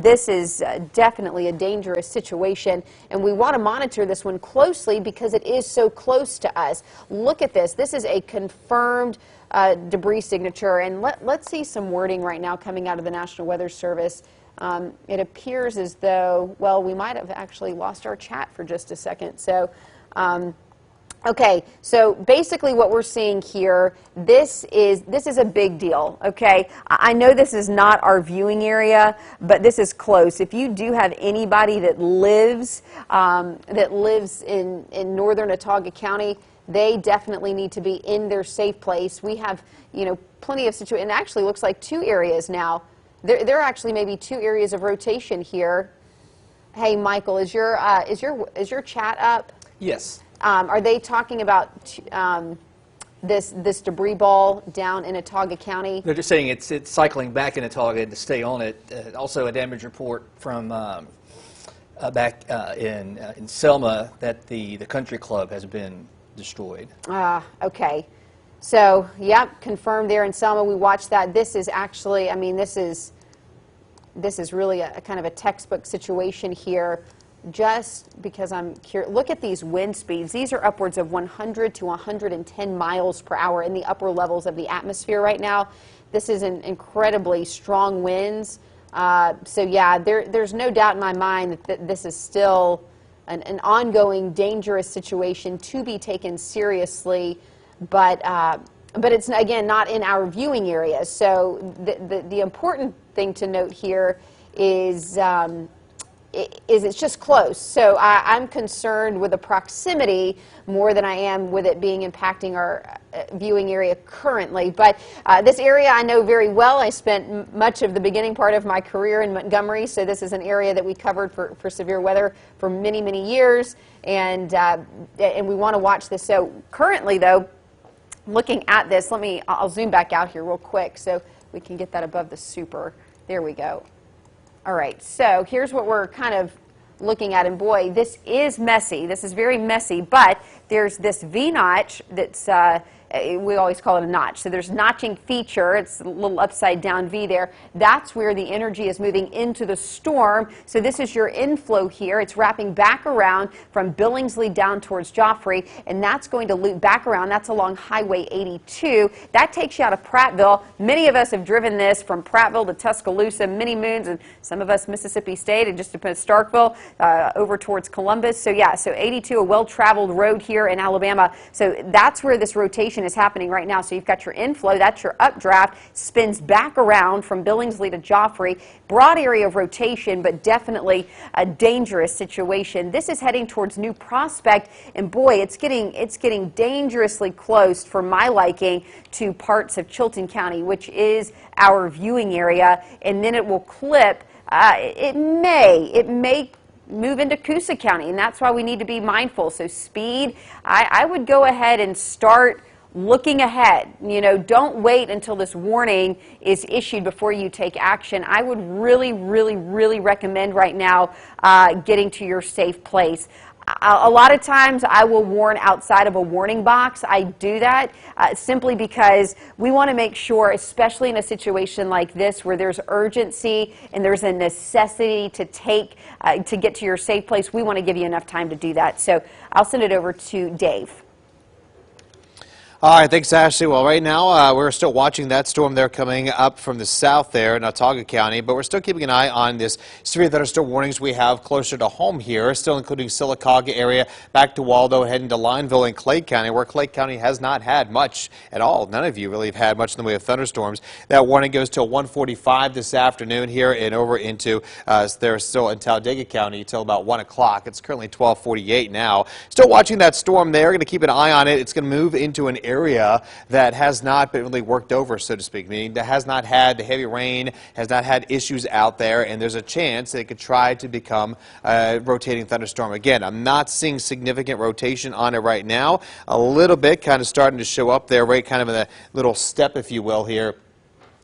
this is definitely a dangerous situation, and we want to monitor this one closely because it is so close to us. Look at this. This is a confirmed debris signature, and let's see some wording right now coming out of the National Weather Service. It appears as though, well, we might have actually lost our chat for just a second. So, okay, so basically what we're seeing here, this is a big deal, okay? I know this is not our viewing area, but this is close. If you do have anybody that lives in northern Autauga County, they definitely need to be in their safe place. We have, you know, plenty of situations, and it actually looks like 2 areas now. There are actually maybe 2 areas of rotation here. Hey, Michael, is your chat up? Yes. Are they talking about this debris ball down in Autauga County? They're just saying it's cycling back in Autauga to stay on it. Also, a damage report from back in Selma that the country club has been destroyed. Okay. So, yep, confirmed there in Selma. We watched that. This is actually, I mean, this is really a kind of a textbook situation here. Just because I'm curious, look at these wind speeds. These are upwards of 100 to 110 miles per hour in the upper levels of the atmosphere right now. This is an incredibly strong winds. So yeah, there's no doubt in my mind that this is still an ongoing dangerous situation to be taken seriously, but it's, again, not in our viewing area. So the important thing to note here is it's just close. So I'm concerned with the proximity more than I am with it being impacting our viewing area currently. But this area I know very well. I spent much of the beginning part of my career in Montgomery, so this is an area that we covered for severe weather for many, many years, and we want to watch this. So currently, though, looking at this, I'll zoom back out here real quick so we can get that above the super. There we go. All right, so here's what we're kind of looking at, and boy, this is messy. This is very messy, but there's this V-notch that's, we always call it a notch. So there's notching feature. It's a little upside down V there. That's where the energy is moving into the storm. So this is your inflow here. It's wrapping back around from Billingsley down towards Joffrey, and that's going to loop back around. That's along Highway 82. That takes you out of Prattville. Many of us have driven this from Prattville to Tuscaloosa many moons, and some of us Mississippi State, and just to put Starkville over towards Columbus. So yeah, so 82, a well-traveled road here in Alabama. So that's where this rotation is happening right now. So you've got your inflow, that's your updraft, spins back around from Billingsley to Joffrey. Broad area of rotation, but definitely a dangerous situation. This is heading towards New Prospect, and boy, it's getting dangerously close for my liking to parts of Chilton County, which is our viewing area, and then it will clip. It may move into Coosa County, and that's why we need to be mindful. So speed, I would go ahead and start looking ahead. You know, don't wait until this warning is issued before you take action. I would really, really, really recommend right now getting to your safe place. A lot of times I will warn outside of a warning box. I do that simply because we want to make sure, especially in a situation like this where there's urgency and there's a necessity to get to your safe place, we want to give you enough time to do that. So I'll send it over to Dave. All right, thanks, Ashley. Well, right now we're still watching that storm there coming up from the south there in Autauga County, but we're still keeping an eye on this severe thunderstorm warnings we have closer to home here, still including Sylacauga area, back to Waldo, heading to Lineville and Clay County, where Clay County has not had much at all. None of you really have had much in the way of thunderstorms. That warning goes till 1:45 this afternoon here and over into they're still in Talladega County till about 1 o'clock. It's currently 12:48 now. Still watching that storm there. Going to keep an eye on it. It's going to move into an area that has not been really worked over, so to speak, meaning that has not had the heavy rain, has not had issues out there, and there's a chance that it could try to become a rotating thunderstorm again. I'm not seeing significant rotation on it right now. A little bit kind of starting to show up there, right kind of in a little step, if you will, here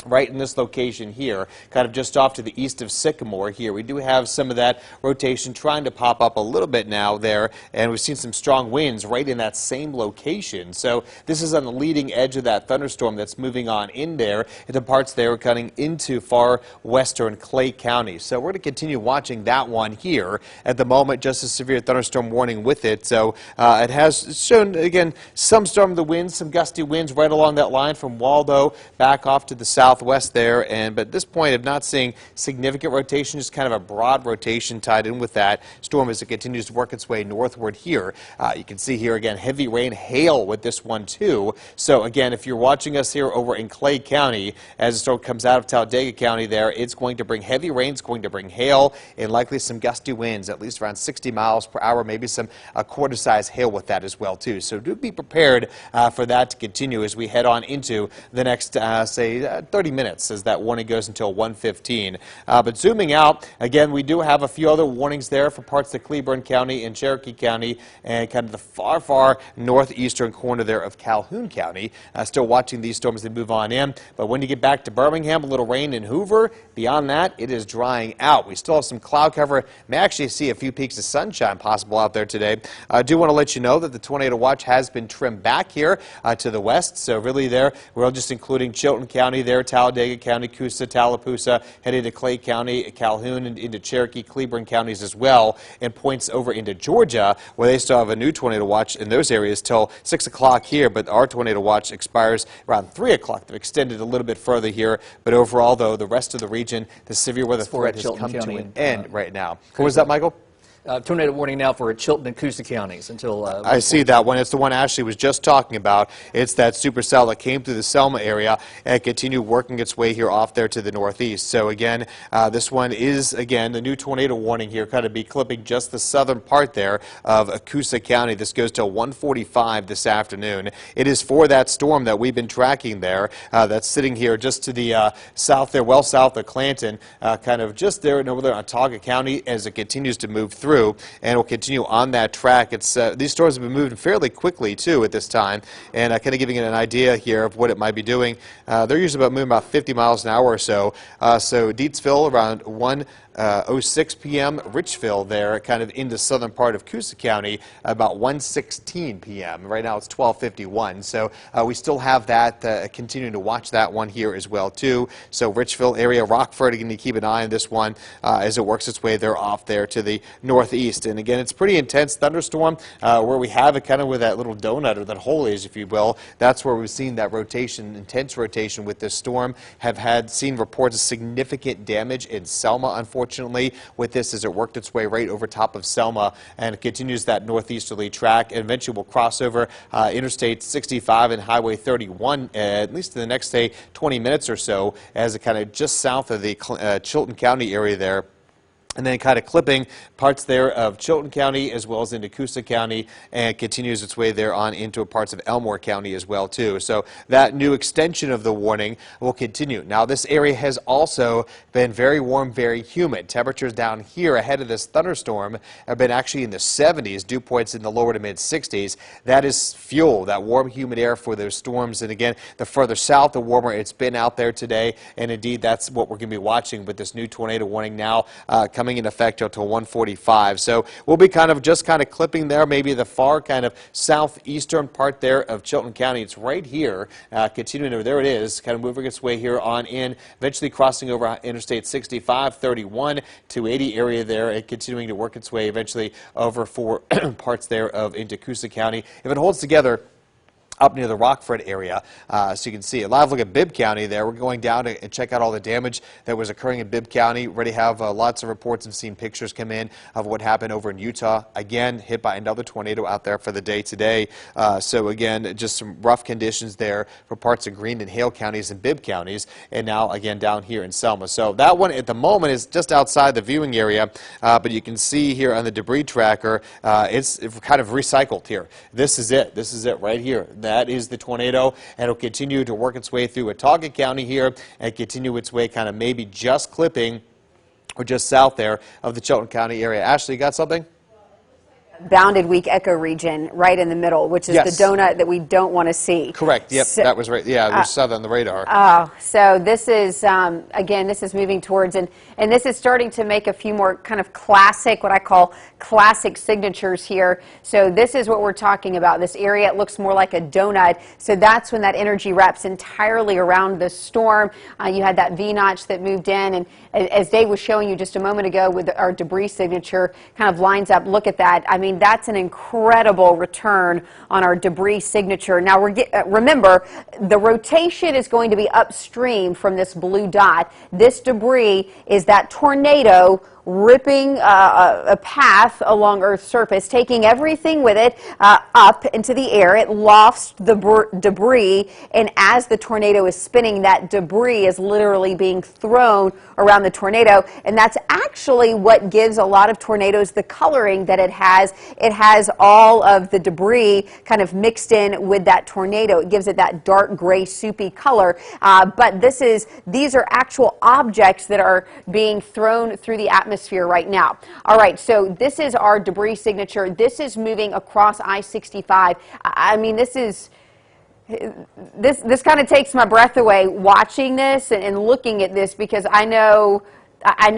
right in this location here, kind of just off to the east of Sycamore here. We do have some of that rotation trying to pop up a little bit now there, and we've seen some strong winds right in that same location. So this is on the leading edge of that thunderstorm that's moving on in there into parts there cutting into far western Clay County. So we're going to continue watching that one here. At the moment, just a severe thunderstorm warning with it. So it has shown, again, some storm of the winds, some gusty winds right along that line from Waldo back off to the southwest there, but at this point I'm not seeing significant rotation, just kind of a broad rotation tied in with that storm as it continues to work its way northward here. You can see here again heavy rain, hail with this one too. So again, if you're watching us here over in Clay County, as the storm comes out of Talladega County there, it's going to bring heavy rain, it's going to bring hail, and likely some gusty winds, at least around 60 miles per hour, maybe some quarter-size hail with that as well too. So do be prepared for that to continue as we head on into the next, say, 30 minutes as that warning goes until 1:15. But zooming out, again, we do have a few other warnings there for parts of Cleburne County and Cherokee County and kind of the far, far northeastern corner there of Calhoun County. Still watching these storms as they move on in. But when you get back to Birmingham, a little rain in Hoover. Beyond that, it is drying out. We still have some cloud cover. May actually see a few peaks of sunshine possible out there today. I do want to let you know that the tornado watch has been trimmed back here to the west. So really there, we're just including Chilton County there, Talladega County, Coosa, Tallapoosa, heading to Clay County, Calhoun, and into Cherokee, Cleburne counties as well, and points over into Georgia, where they still have a new tornado watch in those areas till 6 o'clock here, but our tornado watch expires around 3 o'clock. They've extended a little bit further here, but overall, though, the rest of the region, the severe weather threat has come to an end right now. What was that, Michael? Tornado warning now for Chilton and Coosa counties until... I see that one. It's the one Ashley was just talking about. It's that supercell that came through the Selma area and continued working its way here off there to the northeast. So again, this one is, again, the new tornado warning here, kind of be clipping just the southern part there of Coosa County. This goes till 1:45 this afternoon. It is for that storm that we've been tracking there that's sitting here just to the south there, well south of Clanton, kind of just there and over there on Autauga County as it continues to move through. And will continue on that track. It's these storms have been moving fairly quickly too at this time, and kind of giving it an idea here of what it might be doing. They're usually moving about 50 miles an hour or so. So Deatsville around 1:06 p.m. Richville there, kind of in the southern part of Coosa County, about 1:16 p.m. Right now it's 12:51. So we still have that continuing to watch that one here as well too. So Richville area, Rockford, going to keep an eye on this one as it works its way there off there to the northeast. And again, it's pretty intense thunderstorm where we have it kind of with that little donut or that hole is, if you will. That's where we've seen that rotation, intense rotation with this storm. Have seen reports of significant damage in Selma, unfortunately, with this as it worked its way right over top of Selma and it continues that northeasterly track and eventually will cross over Interstate 65 and Highway 31 at least in the next, say, 20 minutes or so as it kind of just south of the Chilton County area there. And then kind of clipping parts there of Chilton County as well as into Coosa County and continues its way there on into parts of Elmore County as well too. So that new extension of the warning will continue. Now this area has also been very warm, very humid. Temperatures down here ahead of this thunderstorm have been actually in the 70s, dew points in the lower to mid 60s. That is fuel, that warm humid air for those storms. And again, the further south, the warmer it's been out there today. And indeed, that's what we're going to be watching with this new tornado warning now coming in effect until 1:45. So we'll be kind of clipping there, maybe the far kind of southeastern part there of Chilton County. It's right here, continuing over. There it is, kind of moving its way here on in, eventually crossing over Interstate 65, 31 to 80 area there, and continuing to work its way eventually over for parts there of into Coosa County. If it holds together up near the Rockford area. So you can see a live look at Bibb County there. We're going down to check out all the damage that was occurring in Bibb County. Already have lots of reports and seen pictures come in of what happened over in Utah. Again, hit by another tornado out there for the day today. So again, just some rough conditions there for parts of Greene and Hale counties and Bibb counties. And now again down here in Selma. So that one at the moment is just outside the viewing area. But you can see here on the debris tracker, it's kind of recycled here. This is it. This is it right here. That is the tornado, and it'll continue to work its way through Autauga County here and continue its way kind of maybe just clipping or just south there of the Chilton County area. Ashley, you got something? bounded weak ecoregion right in the middle, which is Yes. the donut that we don't want to see. Correct. Yep, So, that was right. Yeah, we saw that on the radar. so this is, again, this is moving towards, and this is starting to make a few more kind of classic, what I call classic signatures here. So this is what we're talking about. This area, it looks more like a donut. So that's when that energy wraps entirely around the storm. You had that V-notch that moved in, and as Dave was showing you just a moment ago with our debris signature, kind of lines up. Look at that. I mean, that's an incredible return on our debris signature. Now, remember, the rotation is going to be upstream from this blue dot. This debris is that tornado ripping a path along Earth's surface, taking everything with it up into the air. It lofts the debris, and as the tornado is spinning, that debris is literally being thrown around the tornado, and that's actually what gives a lot of tornadoes the coloring that it has. It has all of the debris kind of mixed in with that tornado. It gives it that dark gray soupy color, but these are actual objects that are being thrown through the atmosphere right now. All right, so this is our debris signature. This is moving across I-65. I mean, this kind of takes my breath away watching this and looking at this, because I know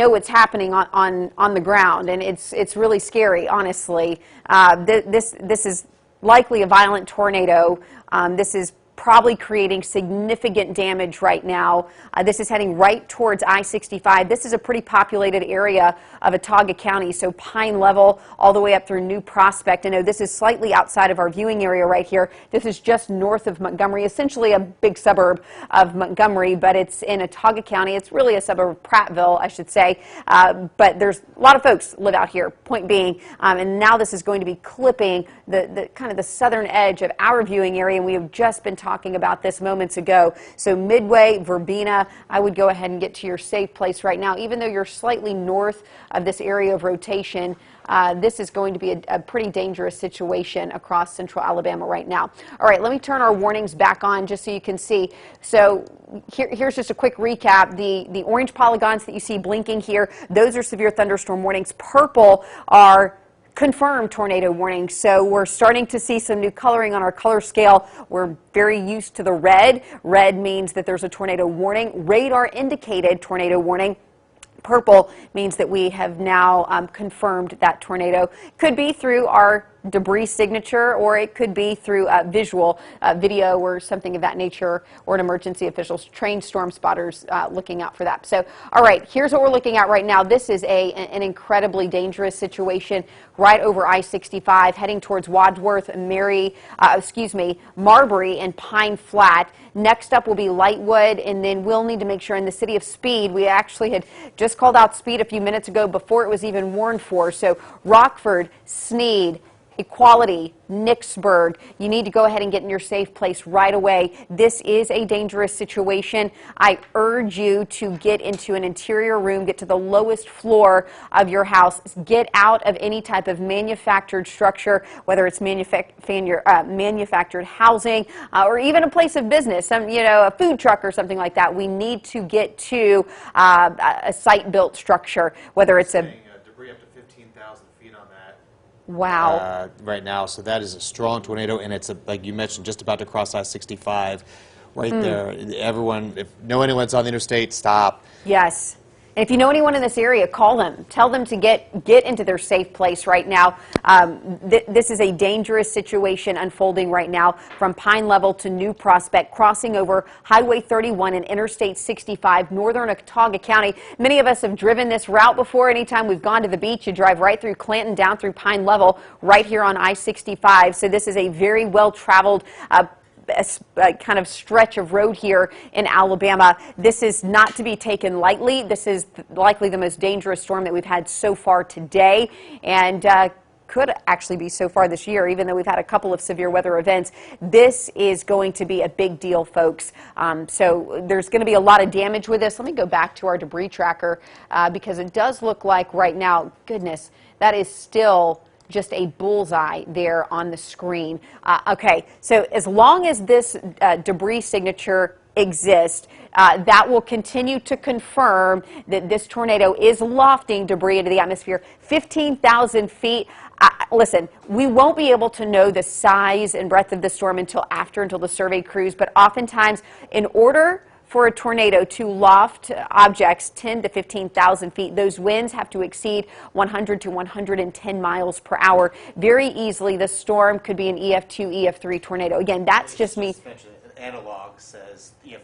what's happening on the ground, and it's really scary, honestly. This is likely a violent tornado. This is probably creating significant damage right now. This is heading right towards I-65. This is a pretty populated area of Autauga County, so Pine Level all the way up through New Prospect. I know this is slightly outside of our viewing area right here. This is just north of Montgomery, essentially a big suburb of Montgomery, but it's in Autauga County. It's really a suburb of Prattville, I should say, but there's a lot of folks live out here, point being, and now this is going to be clipping the kind of the southern edge of our viewing area, and we have just been talking about this moments ago. So Midway, Verbena, I would go ahead and get to your safe place right now. Even though you're slightly north of this area of rotation, this is going to be a pretty dangerous situation across central Alabama right now. All right, let me turn our warnings back on just so you can see. So here's just a quick recap. The orange polygons that you see blinking here, those are severe thunderstorm warnings. Purple are confirmed tornado warnings. So we're starting to see some new coloring on our color scale. We're very used to the red. Red means that there's a tornado warning. Radar indicated tornado warning. Purple means that we have now confirmed that tornado. Could be through our debris signature, or it could be through visual video or something of that nature, or an emergency officials trained storm spotters looking out for that. So, all right, here's what we're looking at right now. This is an incredibly dangerous situation right over I-65, heading towards Wadsworth, Marbury, and Pine Flat. Next up will be Lightwood, and then we'll need to make sure in the city of Speed, we actually had just called out Speed a few minutes ago before it was even warned for. So Rockford, Sneed, Equality, Nicksburg, you need to go ahead and get in your safe place right away. This is a dangerous situation. I urge you to get into an interior room, get to the lowest floor of your house, get out of any type of manufactured structure, whether it's manufactured housing or even a place of business, a food truck or something like that. We need to get to a site-built structure, whether it's a Debris up to 15,000 feet on that. Wow. Right now, so that is a strong tornado, and it's, like you mentioned, just about to cross I-65 right there. Everyone, if anyone's on the interstate, stop. Yes. And if you know anyone in this area, call them. Tell them to get into their safe place right now. This is a dangerous situation unfolding right now from Pine Level to New Prospect, crossing over Highway 31 and Interstate 65, northern Autauga County. Many of us have driven this route before. Anytime we've gone to the beach, you drive right through Clanton, down through Pine Level, right here on I-65. So this is a very well-traveled a kind of stretch of road here in Alabama. This is not to be taken lightly. This is likely the most dangerous storm that we've had so far today, and could actually be so far this year, even though we've had a couple of severe weather events. This is going to be a big deal, folks. So there's going to be a lot of damage with this. Let me go back to our debris tracker because it does look like right now, goodness, that is still just a bullseye there on the screen. Okay, so as long as this debris signature exist. That will continue to confirm that this tornado is lofting debris into the atmosphere 15,000 feet. Listen, we won't be able to know the size and breadth of the storm until the survey crews, but oftentimes in order for a tornado to loft objects 10 to 15,000 feet, those winds have to exceed 100 to 110 miles per hour. Very easily, the storm could be an EF2, EF3 tornado. Again, that's just me. Analog says EF3.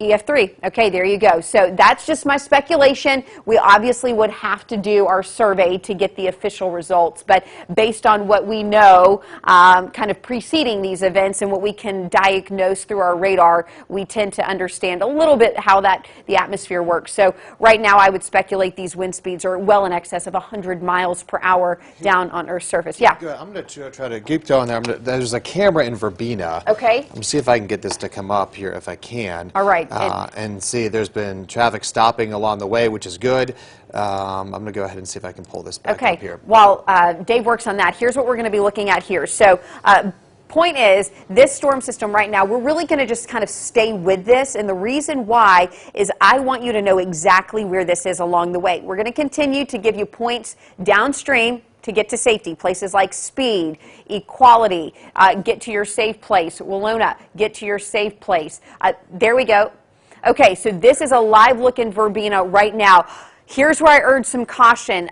EF3. Okay, there you go. So that's just my speculation. We obviously would have to do our survey to get the official results, but based on what we know kind of preceding these events and what we can diagnose through our radar, we tend to understand a little bit how the atmosphere works. So right now I would speculate these wind speeds are well in excess of 100 miles per hour down on Earth's surface. Yeah. Good. I'm going to try to keep going there. There's a camera in Verbena. Okay. I'm going to see if I can get this to come up here if I can. All right. And see, there's been traffic stopping along the way, which is good. I'm going to go ahead and see if I can pull this back up here. While Dave works on that, here's what we're going to be looking at here. So point is, this storm system right now, we're really going to just kind of stay with this, and the reason why is I want you to know exactly where this is along the way. We're going to continue to give you points downstream to get to safety, places like Speed, Equality, get to your safe place, Walona, get to your safe place. There we go. Okay, so this is a live look in Verbena right now. Here's where I urge some caution.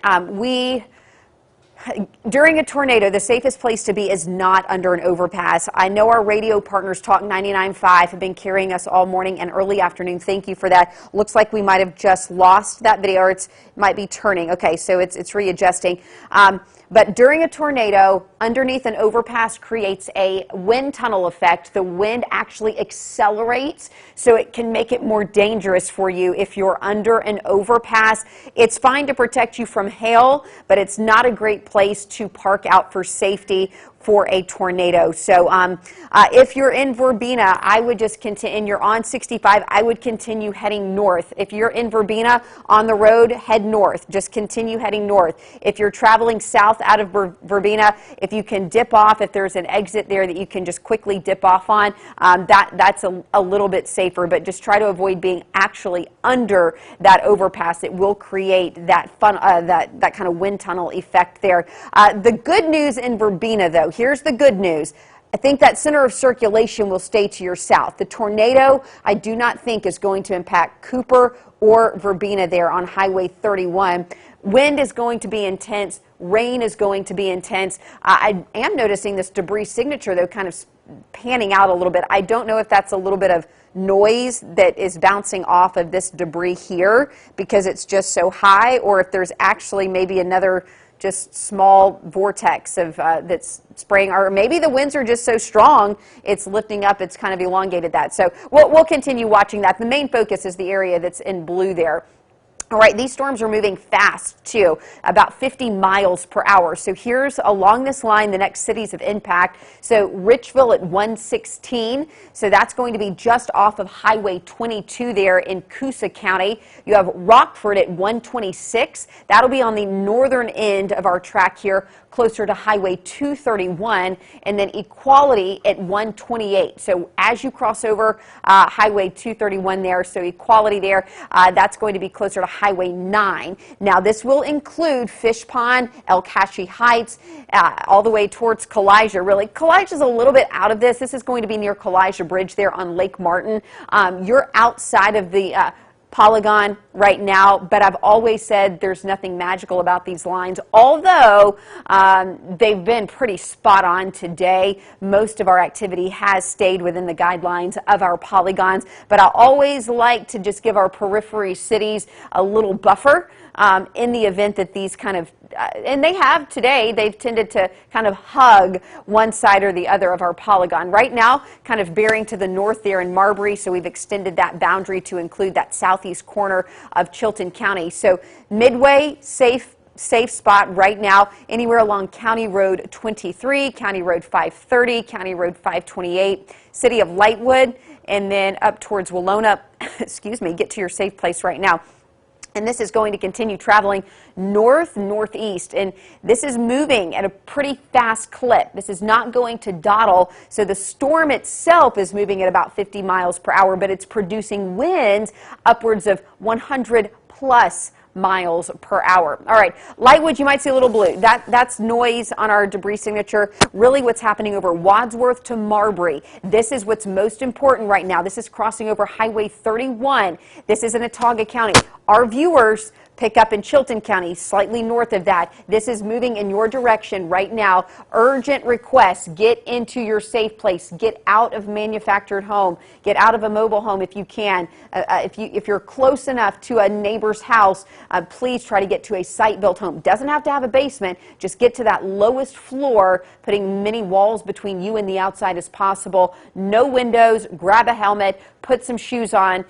During a tornado, the safest place to be is not under an overpass. I know our radio partners, Talk 99.5, have been carrying us all morning and early afternoon. Thank you for that. Looks like we might have just lost that video, or it might be turning. Okay, so it's readjusting. But during a tornado, underneath an overpass creates a wind tunnel effect. The wind actually accelerates, so it can make it more dangerous for you if you're under an overpass. It's fine to protect you from hail, but it's not a great place to park out for safety for a tornado. So if you're in Verbena, I would just continue, and you're on 65, I would continue heading north. If you're in Verbena on the road, head north. Just continue heading north. If you're traveling south out of Verbena, if you can dip off, if there's an exit there that you can just quickly dip off on, that's a little bit safer, but just try to avoid being actually under that overpass. It will create that that kind of wind tunnel effect there. The good news in Verbena, though, here's the good news. I think that center of circulation will stay to your south. The tornado, I do not think, is going to impact Cooper or Verbena there on Highway 31. Wind is going to be intense. Rain is going to be intense. I am noticing this debris signature, though, kind of panning out a little bit. I don't know if that's a little bit of noise that is bouncing off of this debris here because it's just so high, or if there's actually maybe another just small vortex of that's spraying, or maybe the winds are just so strong it's lifting up, it's kind of elongated that. So we'll continue watching that. The main focus is the area that's in blue there. All right, these storms are moving fast, too, about 50 miles per hour. So here's along this line the next cities of impact. So Richville at 116. So that's going to be just off of Highway 22 there in Coosa County. You have Rockford at 126. That'll be on the northern end of our track here, closer to Highway 231, and then Equality at 128. So as you cross over Highway 231 there, so Equality there, that's going to be closer to Highway 9. Now this will include Fish Pond, El Cache Heights, all the way towards Kalijah, really. Kalijah's a little bit out of this. This is going to be near Kalijah Bridge there on Lake Martin. You're outside of the polygon right now, but I've always said there's nothing magical about these lines, although they've been pretty spot on today. Most of our activity has stayed within the guidelines of our polygons, but I always like to just give our periphery cities a little buffer in the event that these kind of, and they have today, they've tended to kind of hug one side or the other of our polygon. Right now, kind of bearing to the north there in Marbury, so we've extended that boundary to include that southeast corner of Chilton County. So Midway, safe spot right now, anywhere along County Road 23, County Road 530, County Road 528, City of Lightwood, and then up towards Walona, excuse me, get to your safe place right now. And this is going to continue traveling north-northeast, and this is moving at a pretty fast clip. This is not going to dawdle, so the storm itself is moving at about 50 miles per hour, but it's producing winds upwards of 100 plus miles per hour. All right, Lightwood, you might see a little blue. That's noise on our debris signature. Really what's happening over Wadsworth to Marbury. This is what's most important right now. This is crossing over Highway 31. This is in Autauga County. Our viewers pick up in Chilton County, slightly north of that. This is moving in your direction right now. Urgent requests, get into your safe place. Get out of manufactured home. Get out of a mobile home if you can. If you're close enough to a neighbor's house, please try to get to a site-built home. Doesn't have to have a basement. Just get to that lowest floor, putting many walls between you and the outside as possible. No windows. Grab a helmet. Put some shoes on.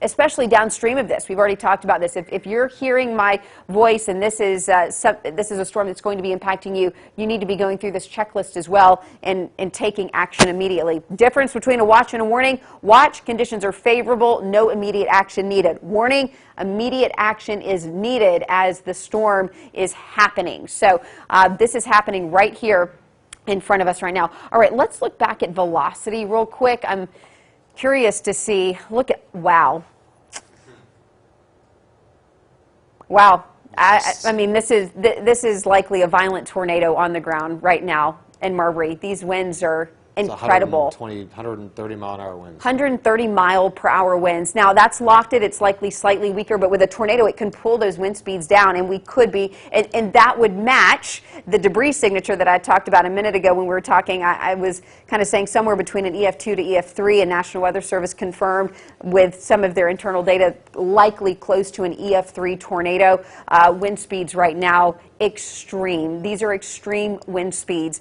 Especially downstream of this. We've already talked about this. If you're hearing my voice and this is a storm that's going to be impacting you, you need to be going through this checklist as well and taking action immediately. Difference between a watch and a warning: watch, conditions are favorable, no immediate action needed. Warning, immediate action is needed as the storm is happening. So this is happening right here in front of us right now. All right, let's look back at velocity real quick. I'm curious to see, look at, wow. Wow. I mean, this is likely a violent tornado on the ground right now in Marbury. These winds are incredible. 130 mile an hour winds. 130 mile per hour winds. Now that's lofted. It's likely slightly weaker, but with a tornado, it can pull those wind speeds down, and we could be, and that would match the debris signature that I talked about a minute ago when we were talking. I was kind of saying somewhere between an EF2 to EF3, and National Weather Service confirmed with some of their internal data, likely close to an EF3 tornado. Wind speeds right now, extreme. These are extreme wind speeds.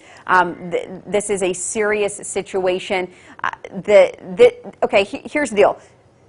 This is a serious situation. Okay, here's the deal.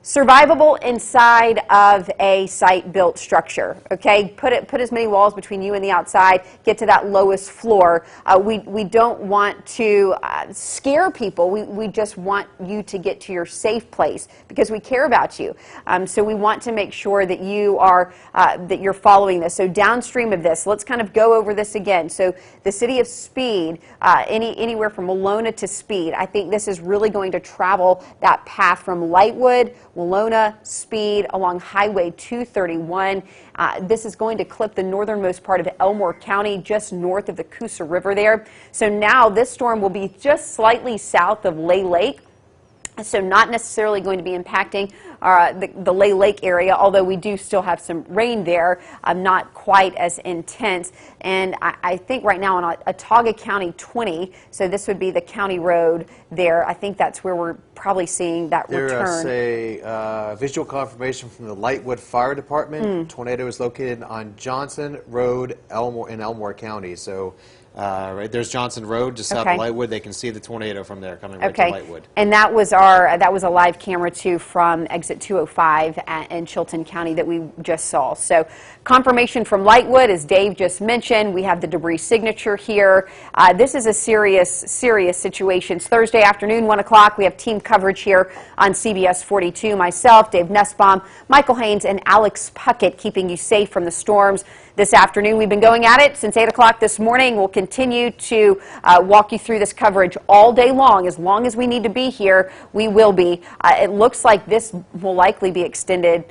Survivable inside of a site-built structure. Okay, put as many walls between you and the outside. Get to that lowest floor. We don't want to scare people. We just want you to get to your safe place because we care about you. So we want to make sure that you are that you're following this. So downstream of this, let's kind of go over this again. So the city of Speed, anywhere from Walona to Speed. I think this is really going to travel that path from Lightwood, Walona, Speed, along Highway 231. This is going to clip the northernmost part of Elmore County, just north of the Coosa River there. So now this storm will be just slightly south of Lay Lake. So not necessarily going to be impacting the Lay Lake area, although we do still have some rain there, not quite as intense. And I think right now on Autauga County 20, so this would be the county road there, I think that's where we're probably seeing that return. There's a visual confirmation from the Lightwood Fire Department. Tornado is located on Johnson Road, in Elmore County. So right there's Johnson Road, just south of Lightwood. They can see the tornado from there coming right to Lightwood. And that was a live camera too from exit 205 in Chilton County that we just saw. So confirmation from Lightwood, as Dave just mentioned. We have the debris signature here. This is a serious situation. It's Thursday afternoon, 1 o'clock. We have team coverage here on CBS 42. Myself, Dave Nussbaum, Michael Haynes, and Alex Puckett keeping you safe from the storms. This afternoon, we've been going at it since 8 o'clock this morning. We'll continue to walk you through this coverage all day long. As long as we need to be here, we will be. It looks like this will likely be extended.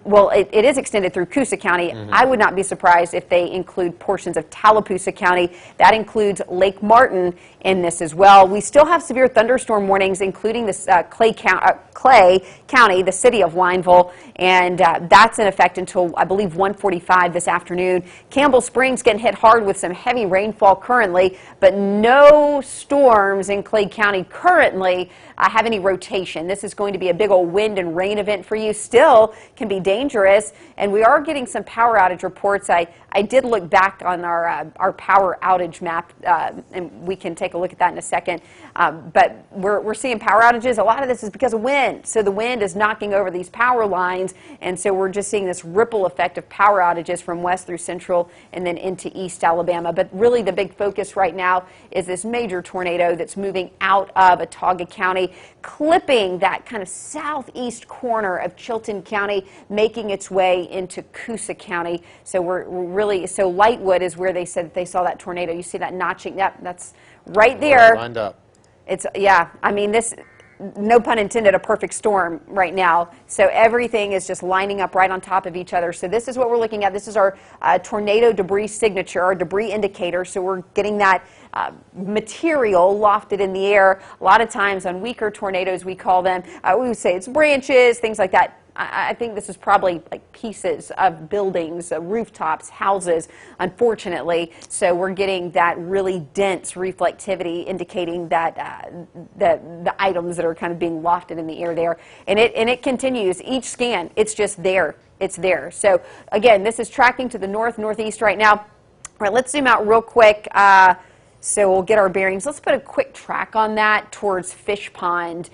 Well, it is extended through Coosa County. I would not be surprised if they include portions of Tallapoosa County. That includes Lake Martin in this as well. We still have severe thunderstorm warnings, including this Clay County, the city of Wineville, and that's in effect until, I believe, 1:45 this afternoon. Campbell Springs getting hit hard with some heavy rainfall currently, but no storms in Clay County currently have any rotation. This is going to be a big old wind and rain event for you. Still can be dangerous, and we are getting some power outage reports. I did look back on our power outage map, and we can take a look at that in a second. But we're seeing power outages. A lot of this is because of wind. So the wind is knocking over these power lines, and so we're just seeing this ripple effect of power outages from west through central and then into east Alabama. But really the big focus right now is this major tornado that's moving out of Autauga County, clipping that kind of southeast corner of Chilton County. County, making its way into Coosa County. So we're really, so Lightwood is where they said that they saw that tornado. You see that notching? Yep, that's right there. Lined up. It's, yeah, I mean, this, no pun intended, a perfect storm right now. So everything is just lining up right on top of each other. So this is what we're looking at. This is our tornado debris signature, our debris indicator. So we're getting that material lofted in the air. A lot of times on weaker tornadoes, we call them, we would say it's branches, things like that. I think this is probably like pieces of buildings, rooftops, houses, unfortunately. So we're getting that really dense reflectivity indicating that the items that are kind of being lofted in the air there. And it continues. Each scan, it's just there. It's there. So again, this is tracking to the northeast right now. All right, let's zoom out real quick. So we'll get our bearings. Let's put a quick track on that towards Fish Pond.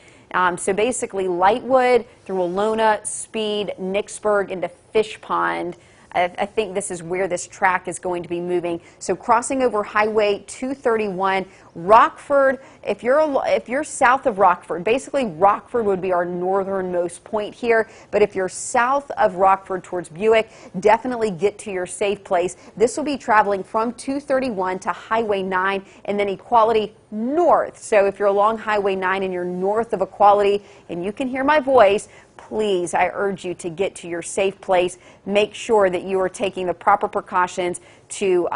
So basically Lightwood through Walona, Speed, Nicksburg into Fish Pond. I think this is where this track is going to be moving. So crossing over Highway 231, Rockford, if you're south of Rockford, basically Rockford would be our northernmost point here, but if you're south of Rockford towards Buick, definitely get to your safe place. This will be traveling from 231 to Highway 9 and then Equality north. So if you're along Highway 9 and you're north of Equality and you can hear my voice, please, I urge you to get to your safe place. Make sure that you are taking the proper precautions to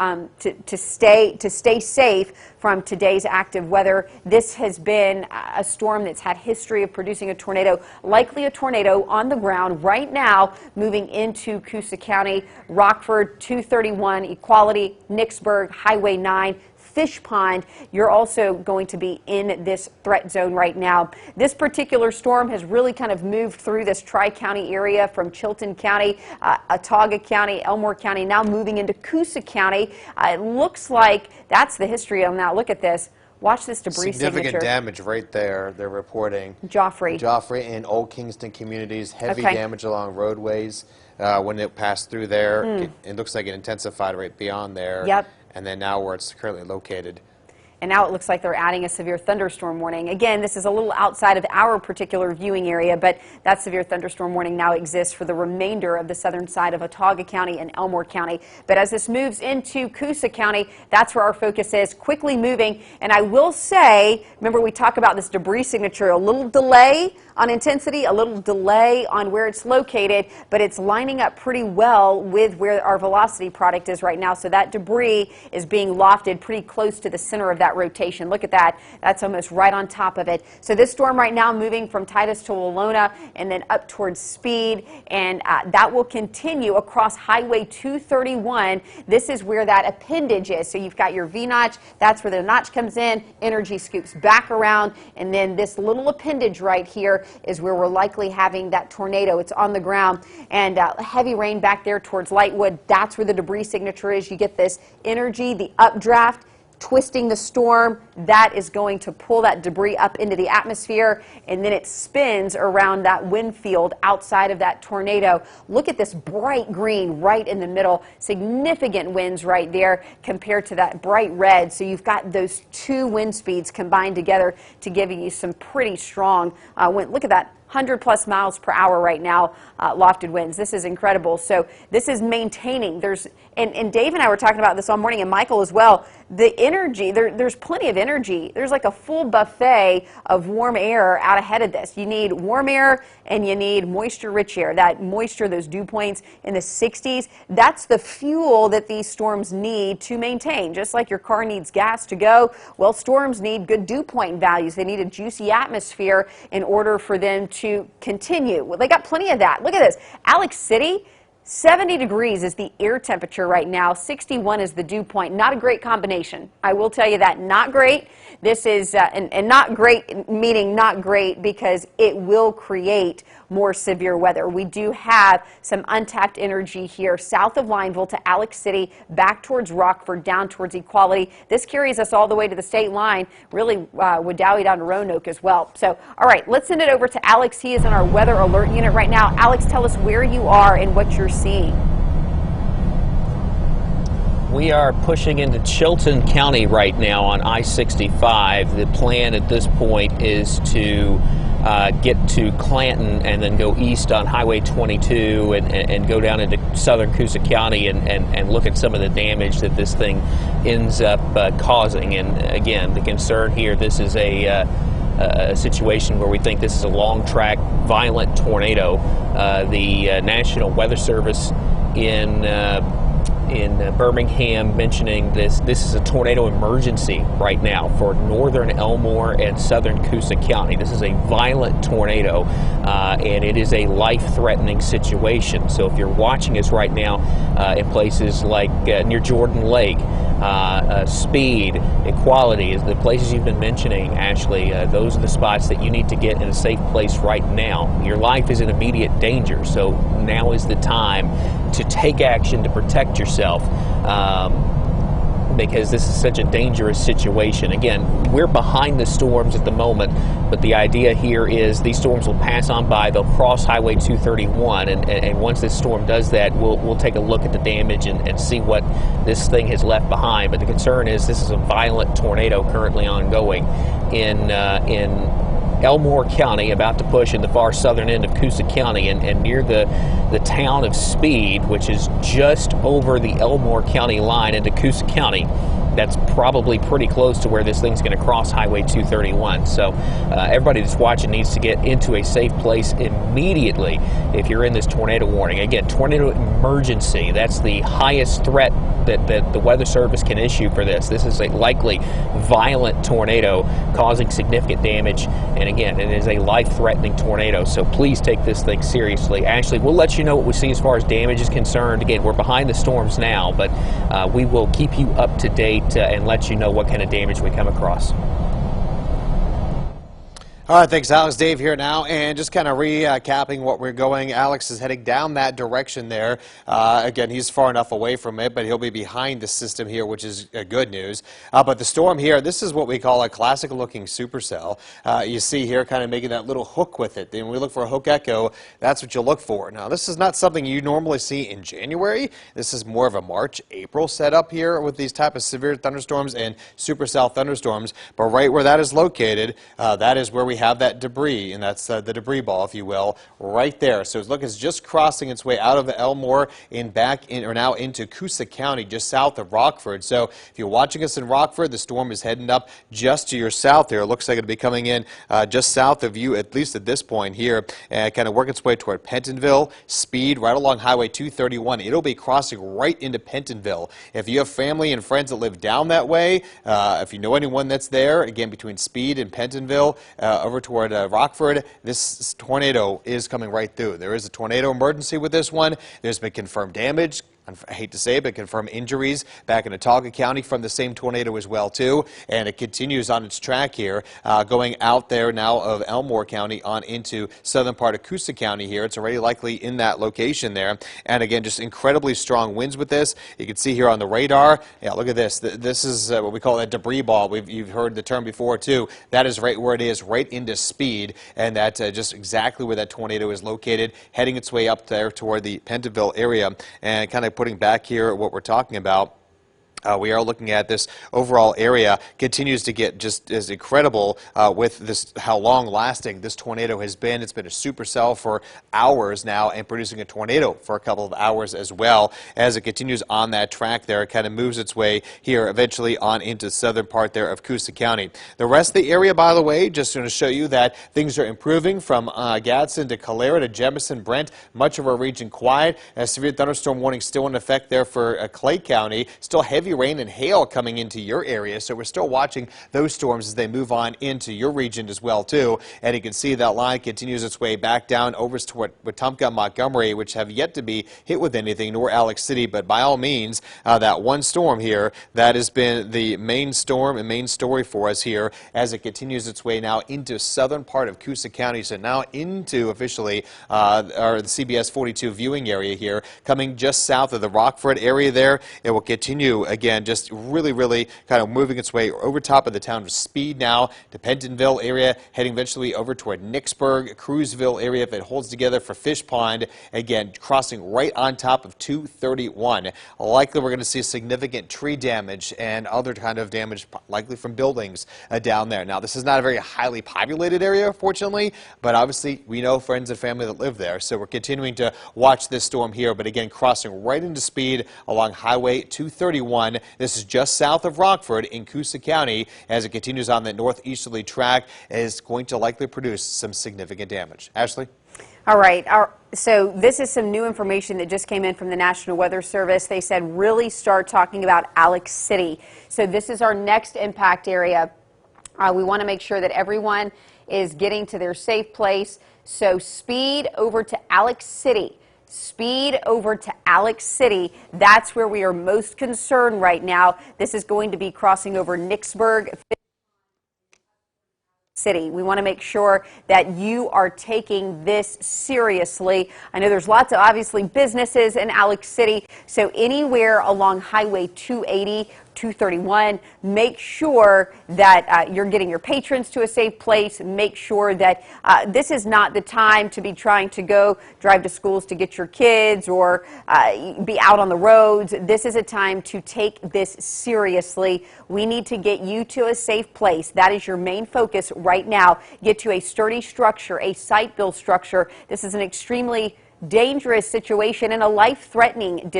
stay safe from today's active weather. This has been a storm that's had history of producing a tornado, likely a tornado on the ground right now, moving into Coosa County, Rockford, 231, Equality, Nicksburg, Highway 9, Fish Pond. You're also going to be in this threat zone right now. This particular storm has really kind of moved through this tri-county area from Chilton County, Autauga County, Elmore County, now moving into Coosa County. It looks like that's the history on that. Look at this. Watch this debris Significant signature. damage right there. They're reporting. Joffrey and Old Kingston communities. Heavy Okay. damage along roadways when it passed through there. It looks like it intensified right beyond there. Yep. And then now where it's currently located. And now it looks like they're adding a severe thunderstorm warning. Again, this is a little outside of our particular viewing area, but that severe thunderstorm warning now exists for the remainder of the southern side of Autauga County and Elmore County. But as this moves into Coosa County, that's where our focus is, quickly moving. And I will say, remember we talk about this debris signature, a little delay on intensity, a little delay on where it's located, but it's lining up pretty well with where our velocity product is right now. So that debris is being lofted pretty close to the center of that rotation. Look at that. That's almost right on top of it. So this storm right now moving from Titus to Walona and then up towards Speed, and that will continue across Highway 231. This is where that appendage is. So you've got your V-notch. That's where the notch comes in. Energy scoops back around, and then this little appendage right here is where we're likely having that tornado. It's on the ground, and heavy rain back there towards Lightwood. That's where the debris signature is. You get this energy, the updraft, twisting the storm. That is going to pull that debris up into the atmosphere, and then it spins around that wind field outside of that tornado. Look at this bright green right in the middle. Significant winds right there compared to that bright red. So you've got those two wind speeds combined together to give you some pretty strong wind. Look at that. 100+ miles per hour right now, lofted winds. This is incredible. So this is maintaining. And Dave and I were talking about this all morning, and Michael as well. The energy, there's plenty of energy. There's like a full buffet of warm air out ahead of this. You need warm air and you need moisture-rich air. That moisture, those dew points in the 60s, that's the fuel that these storms need to maintain. Just like your car needs gas to go, well, storms need good dew point values. They need a juicy atmosphere in order for them to continue. Well, they got plenty of that. Look at this. Alex City, 70 degrees is the air temperature right now. 61 is the dew point. Not a great combination. I will tell you that. Not great. This is, and not great, meaning not great because it will create more severe weather. We do have some untapped energy here south of Lineville to Alex City, back towards Rockford, down towards Equality. This carries us all the way to the state line, really Wadowee down to Roanoke as well. So, all right, let's send it over to Alex. He is in our weather alert unit right now. Alex, tell us where you are and what you're seeing. We are pushing into Chilton County right now on I-65. The plan at this point is to get to Clanton and then go east on Highway 22 and go down into southern Coosa County and look at some of the damage that this thing ends up causing. And again, the concern here, this is a situation where we think this is a long track, violent tornado. The National Weather Service in Birmingham mentioning this is a tornado emergency right now for northern Elmore and southern Coosa County. This is a violent tornado, and it is a life-threatening situation. So if you're watching us right now in places like near Jordan Lake, Speed, Equality, is the places you've been mentioning, Ashley. Those are the spots that you need to get in a safe place right now. Your life is in immediate danger, so now is the time to take action to protect yourself, because this is such a dangerous situation. Again, we're behind the storms at the moment, but the idea here is these storms will pass on by. They'll cross Highway 231, and once this storm does that, we'll take a look at the damage and see what this thing has left behind. But the concern is this is a violent tornado currently ongoing in Elmore County, about to push in the far southern end of Coosa County, and near the town of Speed, which is just over the Elmore County line into Coosa County. That's probably pretty close to where this thing's going to cross Highway 231. So everybody that's watching needs to get into a safe place immediately if you're in this tornado warning. Again, tornado emergency, that's the highest threat that the Weather Service can issue for this. This is a likely violent tornado causing significant damage, and again, it is a life-threatening tornado, so please take this thing seriously. Ashley, we'll let you know what we see as far as damage is concerned. Again, we're behind the storms now, but we will keep you up to date and let you know what kind of damage we come across. All right, thanks, Alex. Dave here now, and just kind of recapping what we're going. Alex is heading down that direction there. Again, he's far enough away from it, but he'll be behind the system here, which is good news. But the storm here, this is what we call a classic-looking supercell. You see here kind of making that little hook with it. When we look for a hook echo, that's what you look for. Now, this is not something you normally see in January. This is more of a March, April setup here with these type of severe thunderstorms and supercell thunderstorms. But right where that is located, that is where we have that debris, and that's the debris ball, if you will, right there. So look, it's just crossing its way out of Elmore and back in, or now into Coosa County, just south of Rockford. So if you're watching us in Rockford, the storm is heading up just to your south there. It looks like it'll be coming in just south of you, at least at this point here, and kind of work its way toward Pentonville, Speed, right along Highway 231. It'll be crossing right into Pentonville. If you have family and friends that live down that way, if you know anyone that's there, again, between Speed and Pentonville, over toward Rockford, this tornado is coming right through. There is a tornado emergency with this one. There's been confirmed damage. I hate to say it, but confirmed injuries back in Autauga County from the same tornado as well, too. And it continues on its track here, going out there now of Elmore County on into southern part of Coosa County here. It's already likely in that location there. And again, just incredibly strong winds with this. You can see here on the radar, yeah, look at this. This is what we call a debris ball. You've heard the term before, too. That is right where it is, right into Speed. And that's just exactly where that tornado is located, heading its way up there toward the Pentonville area. And kind of putting back here what we're talking about. We are looking at this overall area continues to get just as incredible with this, how long lasting this tornado has been. It's been a supercell for hours now and producing a tornado for a couple of hours as well. As it continues on that track there, it kind of moves its way here eventually on into the southern part there of Coosa County. The rest of the area, by the way, just going to show you that things are improving from Gadsden to Calera to Jefferson, Brent. Much of our region quiet. A severe thunderstorm warning still in effect there for Clay County. Still heavy rain and hail coming into your area, so we're still watching those storms as they move on into your region as well, too. And you can see that line continues its way back down over toward Wetumpka and Montgomery, which have yet to be hit with anything, nor Alex City. But by all means, that one storm here, that has been the main storm and main story for us here as it continues its way now into southern part of Coosa County, so now into officially the CBS 42 viewing area here, coming just south of the Rockford area there. It will continue again again, just really kind of moving its way over top of the town of Speed now to Pentonville area, heading eventually over toward Nicksburg, Cruzville area if it holds together for Fish Pond. Again, crossing right on top of 231. Likely we're going to see significant tree damage and other kind of damage, likely from buildings down there. Now, this is not a very highly populated area, fortunately, but obviously we know friends and family that live there, so we're continuing to watch this storm here, but again, crossing right into Speed along Highway 231. This is just south of Rockford in Coosa County. As it continues on the northeasterly track, is going to likely produce some significant damage. Ashley? All right. So this is some new information that just came in from the National Weather Service. They said really start talking about Alex City. So this is our next impact area. We want to make sure that everyone is getting to their safe place. So Speed over to Alex City. Speed over to Alex City. That's where we are most concerned right now. This is going to be crossing over Nicksburg City. We want to make sure that you are taking this seriously. I know there's lots of obviously businesses in Alex City, so anywhere along Highway 280, 231, make sure that you're getting your patrons to a safe place. Make sure that this is not the time to be trying to go drive to schools to get your kids or be out on the roads. This is a time to take this seriously. We need to get you to a safe place. That is your main focus right now. Get to a sturdy structure, a site-built structure. This is an extremely dangerous situation and a life-threatening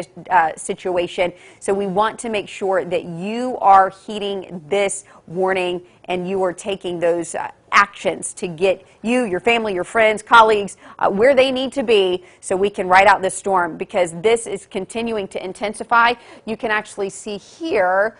situation. So we want to make sure that you are heeding this warning and you are taking those actions to get you, your family, your friends, colleagues, where they need to be so we can ride out this storm, because this is continuing to intensify. You can actually see here,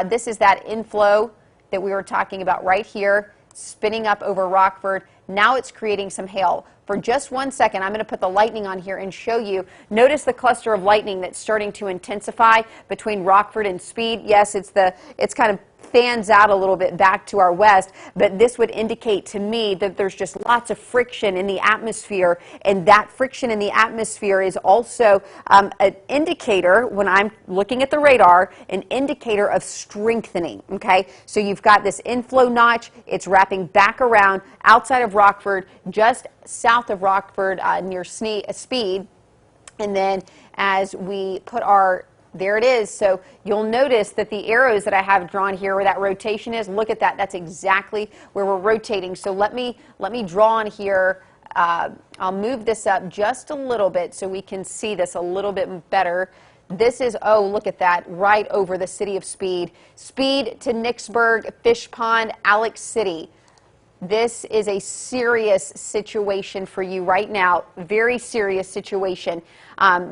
this is that inflow that we were talking about right here, spinning up over Rockford. Now it's creating some hail. For just 1 second, I'm going to put the lightning on here and show you. Notice the cluster of lightning that's starting to intensify between Rockford and Speed. Yes, it's kind of fans out a little bit back to our west, but this would indicate to me that there's just lots of friction in the atmosphere, and that friction in the atmosphere is also an indicator, when I'm looking at the radar, an indicator of strengthening, okay? So you've got this inflow notch, it's wrapping back around outside of Rockford, just south of Rockford near Speed, and then as we put our there it is. So you'll notice that the arrows that I have drawn here where that rotation is, look at that. That's exactly where we're rotating. So let me draw on here. I'll move this up just a little bit so we can see this a little bit better. This is, oh, look at that, right over the city of Speed. Speed to Nicksburg, Fish Pond, Alex City. This is a serious situation for you right now, very serious situation.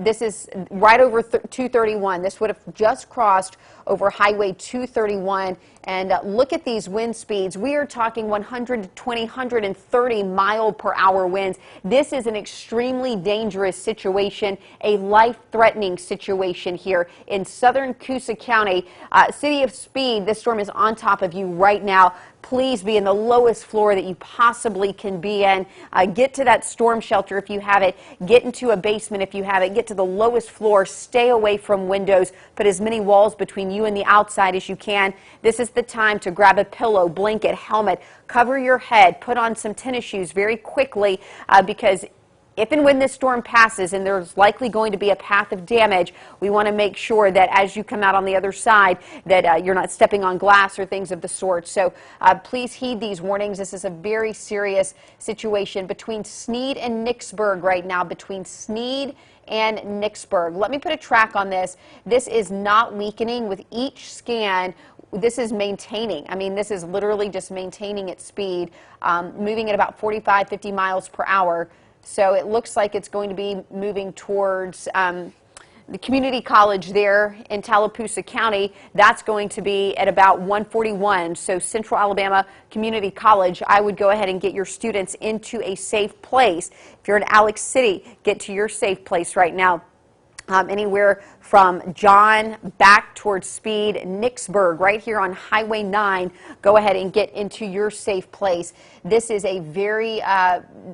This is right over 231. This would have just crossed over Highway 231. And look at these wind speeds. We are talking 120, 130 mile per hour winds. This is an extremely dangerous situation, a life-threatening situation here in southern Coosa County. City of Speed, this storm is on top of you right now. Please be in the lowest floor that you possibly can be in. Get to that storm shelter if you have it. Get into a basement if you have it. Get to the lowest floor. Stay away from windows. Put as many walls between you and the outside as you can. This is the time to grab a pillow, blanket, helmet, cover your head, put on some tennis shoes very quickly because if and when this storm passes and there's likely going to be a path of damage, we want to make sure that as you come out on the other side that you're not stepping on glass or things of the sort. So please heed these warnings. This is a very serious situation between Sneed and Nicksburg right now, between Sneed and Nicksburg. Let me put a track on this. This is not weakening with each scan. This is maintaining. I mean, this is literally just maintaining its speed, moving at about 45, 50 miles per hour. So it looks like it's going to be moving towards the community college there in Tallapoosa County. That's going to be at about 141. So Central Alabama Community College, I would go ahead and get your students into a safe place. If you're in Alex City, get to your safe place right now. Anywhere from John back towards Speed, Nicksburg, right here on Highway 9. Go ahead and get into your safe place. This is a very,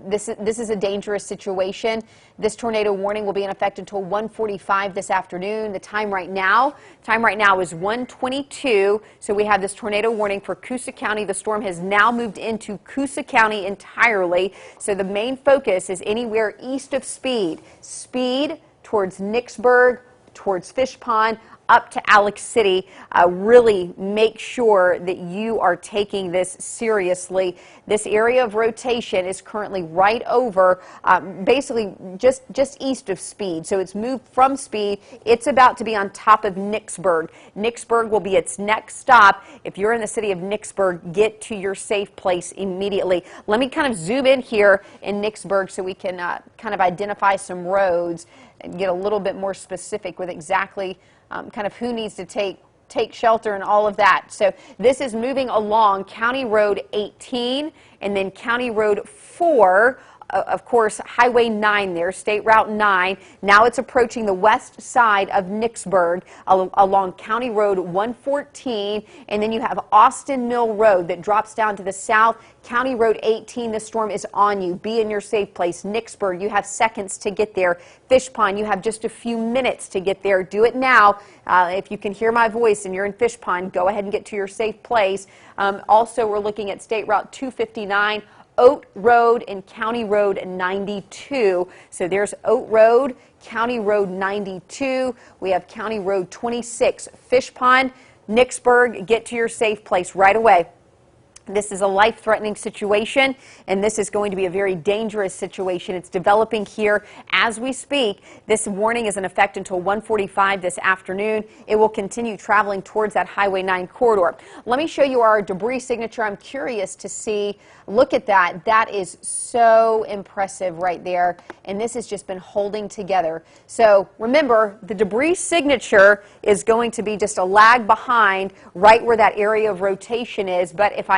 this is a dangerous situation. This tornado warning will be in effect until 1:45 this afternoon. The time right now is 1:22. So we have this tornado warning for Coosa County. The storm has now moved into Coosa County entirely. So the main focus is anywhere east of Speed. Speed towards Nicksburg, towards Fish Pond, up to Alex City. Really make sure that you are taking this seriously. This area of rotation is currently right over, basically just east of Speed. So it's moved from Speed. It's about to be on top of Nicksburg. Nicksburg will be its next stop. If you're in the city of Nicksburg, get to your safe place immediately. Let me kind of zoom in here in Nicksburg so we can kind of identify some roads and get a little bit more specific with exactly kind of who needs to take shelter and all of that. So this is moving along County Road 18 and then County Road 4. Of course, Highway 9 there, State Route 9. Now it's approaching the west side of Nicksburg along County Road 114, and then you have Austin Mill Road that drops down to the south. County Road 18, the storm is on you. Be in your safe place. Nicksburg, you have seconds to get there. Fish Pond, you have just a few minutes to get there. Do it now. If you can hear my voice and you're in Fish Pond, go ahead and get to your safe place. Also, we're looking at State Route 259, Oat Road and County Road 92. So there's Oat Road, County Road 92. We have County Road 26, Fish Pond, Nicksburg. Get to your safe place right away. This is a life-threatening situation, and this is going to be a very dangerous situation. It's developing here as we speak. This warning is in effect until 1:45 this afternoon. It will continue traveling towards that Highway 9 corridor. Let me show you our debris signature. I'm curious to see, look at that. That is so impressive right there, and this has just been holding together. So remember, the debris signature is going to be just a lag behind right where that area of rotation is, but if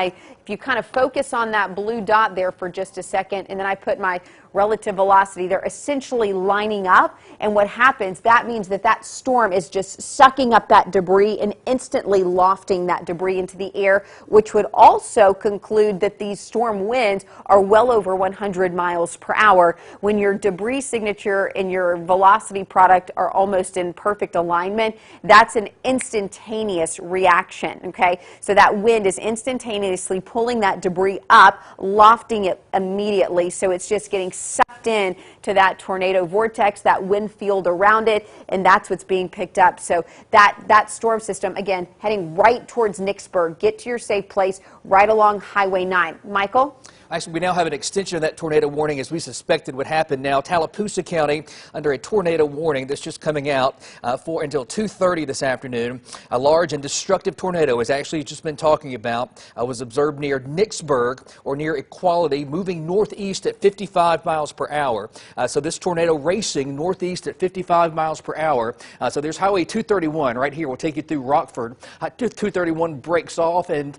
you kind of focus on that blue dot there for just a second, and then I put my relative velocity, they're essentially lining up, and what happens, that means that that storm is just sucking up that debris and instantly lofting that debris into the air, which would also conclude that these storm winds are well over 100 miles per hour. When your debris signature and your velocity product are almost in perfect alignment, that's an instantaneous reaction, okay? So that wind is instantaneously pulling that debris up, lofting it immediately, so it's just getting sucked in to that tornado vortex, that wind field around it, and that's what's being picked up. So that storm system, again, heading right towards Nicksburg. Get to your safe place right along Highway 9. Michael? Actually, we now have an extension of that tornado warning as we suspected would happen now. Tallapoosa County under a tornado warning that's just coming out for until 2:30 this afternoon. A large and destructive tornado, as actually just been talking about, was observed near Nicksburg or near Equality, moving northeast at 55 miles per hour. So this tornado racing northeast at 55 miles per hour. So there's Highway 231 right here. We'll take you through Rockford. 231 breaks off and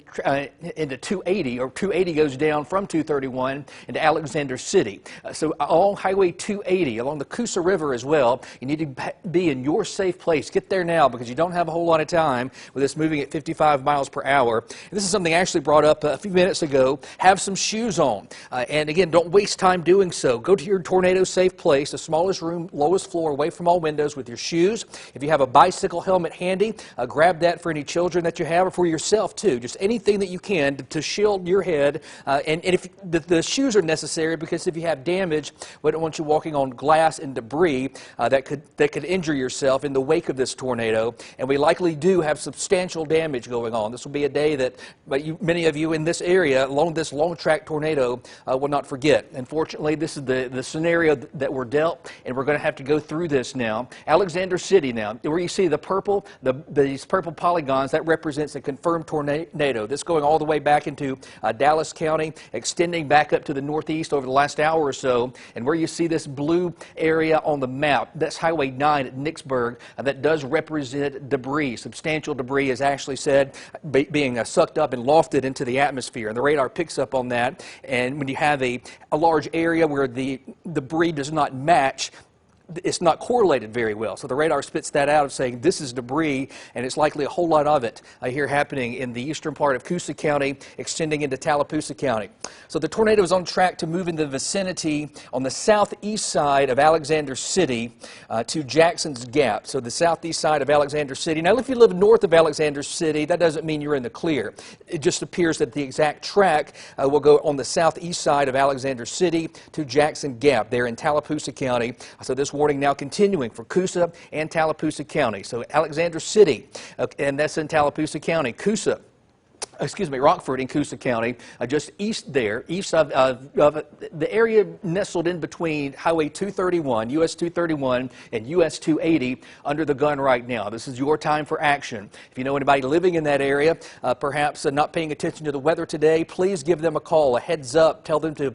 into 280, or 280 goes down from 231 into Alexander City. So along Highway 280, along the Coosa River as well, you need to be in your safe place. Get there now because you don't have a whole lot of time with this moving at 55 miles per hour. And this is something Ashley brought up a few minutes ago. Have some shoes on. And again, don't waste time doing so. Go to your tornado safe place, the smallest room, lowest floor, away from all windows with your shoes. If you have a bicycle helmet handy, grab that for any children that you have or for yourself too. Just anything that you can to shield your head. And if the shoes are necessary, because if you have damage, we don't want you walking on glass and debris that could injure yourself in the wake of this tornado. And we likely do have substantial damage going on. This will be a day that many of you in this area along this long track tornado will not forget. Unfortunately, this is the scenario that we're dealt, and we're going to have to go through this now. Alexander City now, where you see the purple, these purple polygons, that represents a confirmed tornado. This going all the way back into Dallas County, extending back up to the northeast over the last hour or so. And where you see this blue area on the map, that's Highway 9 at Nicksburg. That does represent debris, substantial debris, as Ashley said, being sucked up and lofted into the atmosphere. And the radar picks up on that. And when you have a large area where the debris does not match it's not correlated very well. So the radar spits that out of saying this is debris, and it's likely a whole lot of it here happening in the eastern part of Coosa County, extending into Tallapoosa County. So the tornado is on track to move in the vicinity on the southeast side of Alexander City to Jackson's Gap. So the southeast side of Alexander City. Now, if you live north of Alexander City, that doesn't mean you're in the clear. It just appears that the exact track will go on the southeast side of Alexander City to Jackson Gap there in Tallapoosa County. So this warning now continuing for Coosa and Tallapoosa County. So Alexander City, and that's in Tallapoosa County. Coosa, Rockford in Coosa County, just east there, east of the area nestled in between Highway 231, US 231, and US 280 under the gun right now. This is your time for action. If you know anybody living in that area, perhaps not paying attention to the weather today, please give them a call, a heads up, tell them to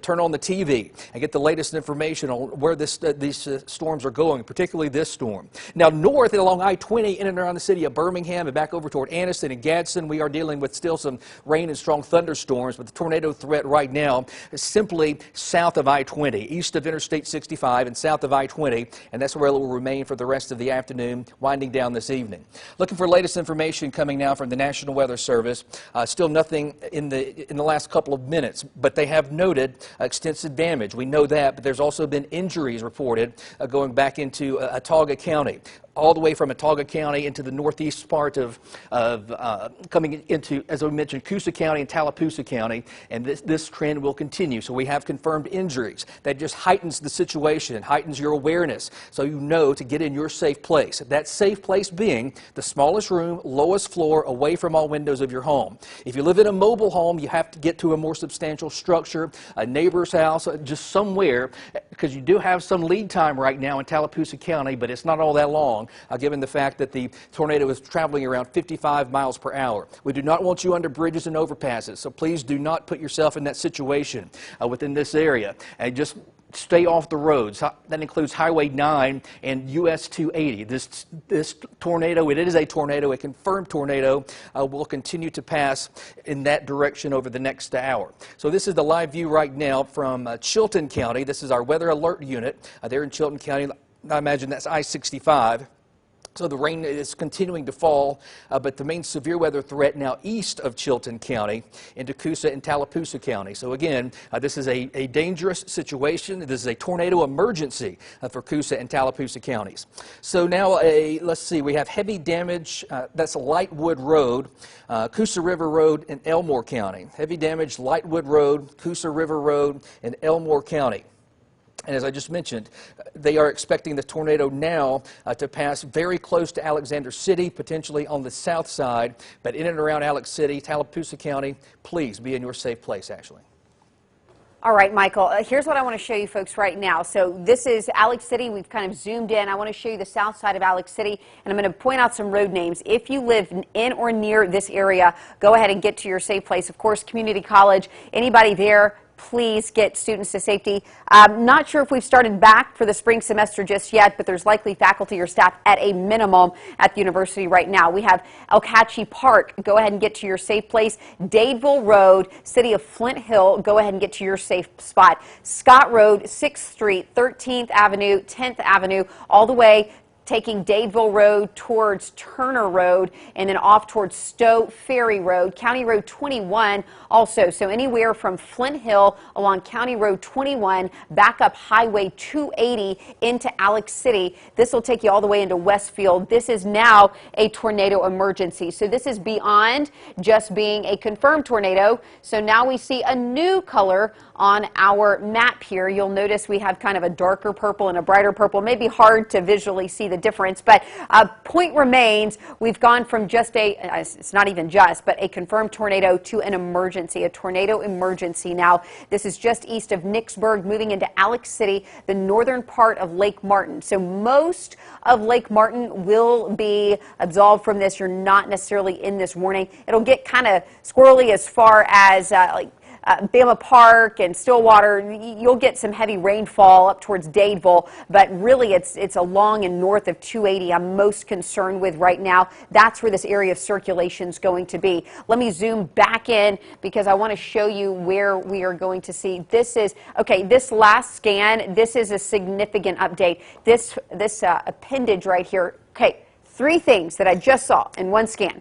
turn on the TV and get the latest information on where these storms are going, particularly this storm. Now, north and along I-20 in and around the city of Birmingham and back over toward Anniston and Gadsden, we are dealing with still some rain and strong thunderstorms, but the tornado threat right now is simply south of I-20, east of Interstate 65 and south of I-20, and that's where it will remain for the rest of the afternoon, winding down this evening. Looking for latest information coming now from the National Weather Service. Still nothing in the last couple of minutes, but they have noted extensive damage. We know that, but there's also been injuries reported going back into Autauga County, all the way from Autauga County into the northeast part of coming into, as we mentioned, Coosa County and Tallapoosa County, and this trend will continue. So we have confirmed injuries. That just heightens the situation, heightens your awareness, so you know to get in your safe place. That safe place being the smallest room, lowest floor, away from all windows of your home. If you live in a mobile home, you have to get to a more substantial structure, a neighbor's house, just somewhere, because you do have some lead time right now in Tallapoosa County, but it's not all that long, given the fact that the tornado is traveling around 55 miles per hour. We do not want you under bridges and overpasses, so please do not put yourself in that situation within this area, and just stay off the roads. That includes Highway 9 and US 280. This tornado, it is a tornado, a confirmed tornado, will continue to pass in that direction over the next hour. So this is the live view right now from Chilton County. This is our weather alert unit there in Chilton County. I imagine that's I-65. So the rain is continuing to fall, but the main severe weather threat now east of Chilton County into Coosa and Tallapoosa County. So again, this is a dangerous situation. This is a tornado emergency for Coosa and Tallapoosa counties. So now, let's see, we have heavy damage. That's Lightwood Road, Coosa River Road in Elmore County. Heavy damage, Lightwood Road, Coosa River Road in Elmore County. And as I just mentioned, they are expecting the tornado now to pass very close to Alexander City, potentially on the south side, but in and around Alex City, Tallapoosa County, please be in your safe place, Ashley. All right, Michael, here's what I want to show you folks right now. So this is Alex City. We've kind of zoomed in. I want to show you the south side of Alex City, and I'm going to point out some road names. If you live in or near this area, go ahead and get to your safe place. Of course, community college, anybody there, please get students to safety. Not sure if we've started back for the spring semester just yet, but there's likely faculty or staff at a minimum at the university right now. We have Elkhatchee Park. Go ahead and get to your safe place. Dadeville Road, City of Flint Hill. Go ahead and get to your safe spot. Scott Road, 6th Street, 13th Avenue, 10th Avenue, all the way taking Dadeville Road towards Turner Road and then off towards Stowe Ferry Road, County Road 21 also. So anywhere from Flint Hill along County Road 21 back up Highway 280 into Alex City. This will take you all the way into Westfield. This is now a tornado emergency. So this is beyond just being a confirmed tornado. So now we see a new color on our map here. You'll notice we have kind of a darker purple and a brighter purple. Maybe hard to visually see the difference, but point remains, we've gone from just it's not even just, but a confirmed tornado to an emergency, a tornado emergency. Now, this is just east of Nicksburg, moving into Alex City, the northern part of Lake Martin. So most of Lake Martin will be absolved from this. You're not necessarily in this warning. It'll get kind of squirrely as far as Bama Park and Stillwater, you'll get some heavy rainfall up towards Dadeville, but really it's along and north of 280 I'm most concerned with right now. That's where this area of circulation is going to be. Let me zoom back in because I want to show you where we are going to see. This is, okay, this last scan, this is a significant update. This appendage right here, okay, 3 things that I just saw in one scan.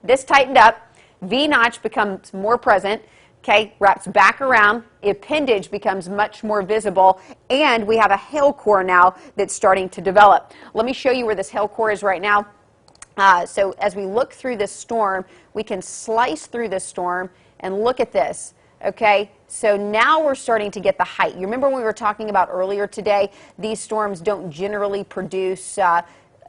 This tightened up, V-notch becomes more present, okay, wraps back around, appendage becomes much more visible, and we have a hail core now that's starting to develop. Let me show you where this hail core is right now. So as we look through this storm, we can slice through this storm and look at this. Okay, so now we're starting to get the height. You remember when we were talking about earlier today, these storms don't generally produce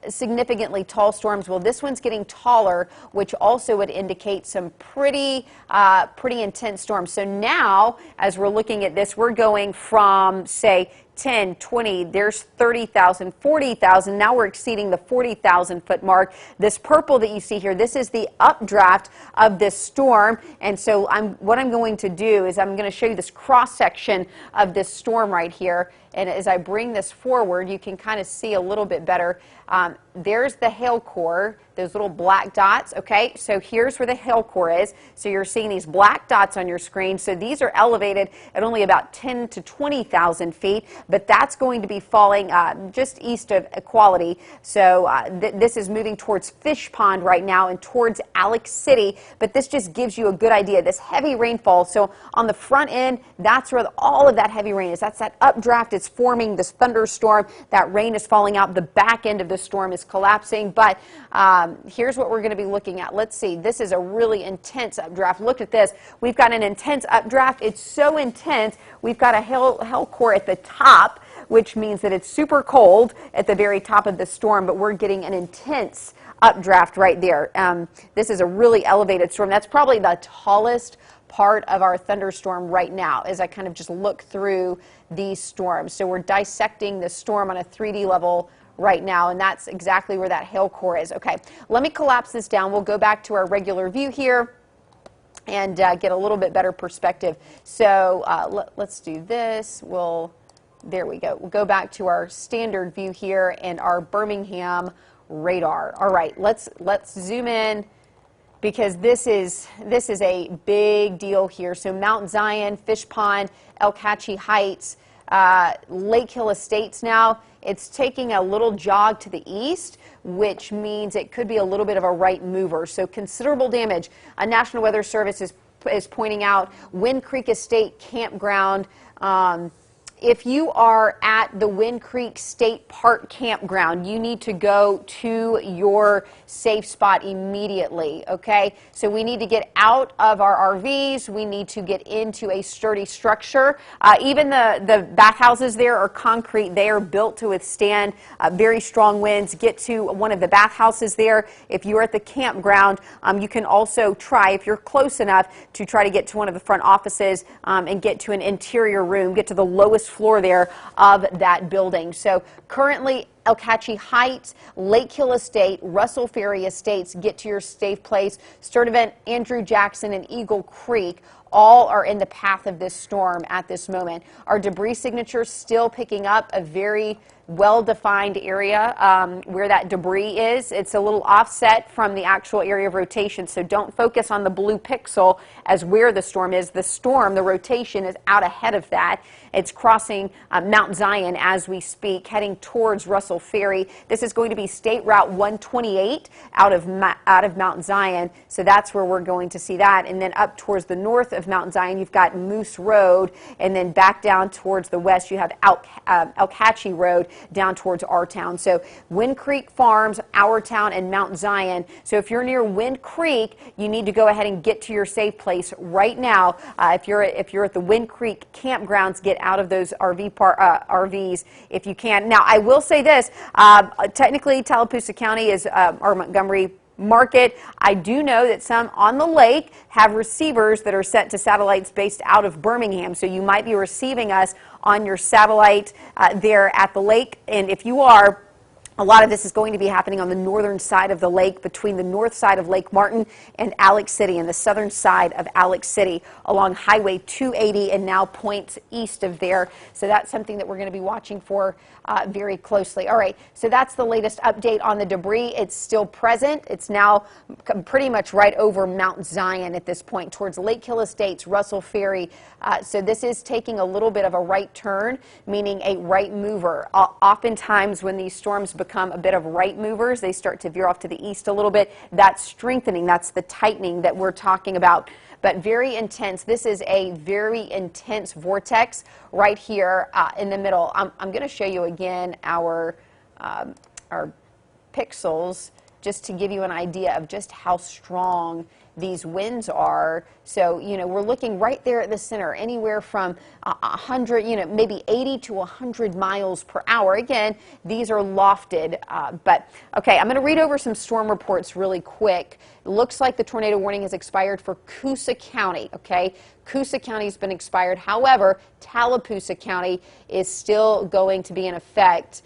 significantly tall storms. Well, this one's getting taller, which also would indicate some pretty intense storms. So now, as we're looking at this, we're going from, say, 10, 20, there's 30,000, 40,000. Now we're exceeding the 40,000 foot mark. This purple that you see here, this is the updraft of this storm. And so what I'm going to do is I'm going to show you this cross section of this storm right here. And as I bring this forward, you can kind of see a little bit better. There's the hail core, those little black dots. Okay, so here's where the hail core is. So you're seeing these black dots on your screen. So these are elevated at only about 10 to 20,000 feet, but that's going to be falling just east of Equality. So this is moving towards Fish Pond right now and towards Alex City, but this just gives you a good idea. This heavy rainfall, so on the front end, that's where all of that heavy rain is. That's that updraft. It's forming this thunderstorm. That rain is falling out. The back end of the storm is collapsing, but here's what we're going to be looking at. Let's see. This is a really intense updraft. Look at this. We've got an intense updraft. It's so intense, we've got a hail core at the top, which means that it's super cold at the very top of the storm, but we're getting an intense updraft right there. This is a really elevated storm. That's probably the tallest part of our thunderstorm right now as I kind of just look through these storms. So we're dissecting the storm on a 3D level right now, and that's exactly where that hail core is. Okay, let me collapse this down. We'll go back to our regular view here and get a little bit better perspective. So let's do this. There we go. We'll go back to our standard view here and our Birmingham radar. All right, let's zoom in because this is a big deal here. So Mount Zion, Fish Pond, El Cache Heights, Lake Hill Estates now. It's taking a little jog to the east, which means it could be a little bit of a right mover. So considerable damage. A National Weather Service is pointing out Wind Creek Estate Campground. If you are at the Wind Creek State Park Campground, you need to go to your safe spot immediately, okay? So we need to get out of our RVs. We need to get into a sturdy structure. Even the bathhouses there are concrete. They are built to withstand very strong winds. Get to one of the bathhouses there. If you're at the campground, you can also try, if you're close enough, to try to get to one of the front offices and get to an interior room, get to the lowest floor there of that building. So currently El Cache Heights, Lake Hill Estate, Russell Ferry Estates, get to your safe place. Sturtevant, Andrew Jackson, and Eagle Creek all are in the path of this storm at this moment. Our debris signatures still picking up a very well-defined area where that debris is. It's a little offset from the actual area of rotation, so don't focus on the blue pixel as where the storm is. The storm, the rotation, is out ahead of that. It's crossing Mount Zion as we speak, heading towards Russell Ferry. This is going to be State Route 128 out of Mount Zion, so that's where we're going to see that. And then up towards the north of Mount Zion, you've got Moose Road, and then back down towards the west, you have El Cache Road down towards our town. So Wind Creek Farms, our town, and Mount Zion. So if you're near Wind Creek, you need to go ahead and get to your safe place right now. If you're at the Wind Creek campgrounds, get out of those RVs if you can. Now, I will say this, technically Tallapoosa County is our Montgomery market. I do know that some on the lake have receivers that are set to satellites based out of Birmingham, so you might be receiving us on your satellite there at the lake, and if you are, A lot of this is going to be happening on the northern side of the lake, between the north side of Lake Martin and Alex City, and the southern side of Alex City along Highway 280 and now points east of there. So that's something that we're going to be watching for very closely. All right, so that's the latest update on the debris. It's still present. It's now pretty much right over Mount Zion at this point, towards Lake Hill Estates, Russell Ferry. So this is taking a little bit of a right turn, meaning a right mover. Oftentimes when these storms become a bit of right movers, they start to veer off to the east a little bit. That's strengthening. That's the tightening that we're talking about. But very intense. This is a very intense vortex right here in the middle. I'm going to show you again our pixels just to give you an idea of just how strong these winds are. So, you know, we're looking right there at the center, anywhere from 100, you know, maybe 80 to 100 miles per hour. Again, these are lofted, but okay, I'm going to read over some storm reports really quick. It looks like the tornado warning has expired for Coosa County, okay? Coosa County has been expired. However, Tallapoosa County is still going to be in effect.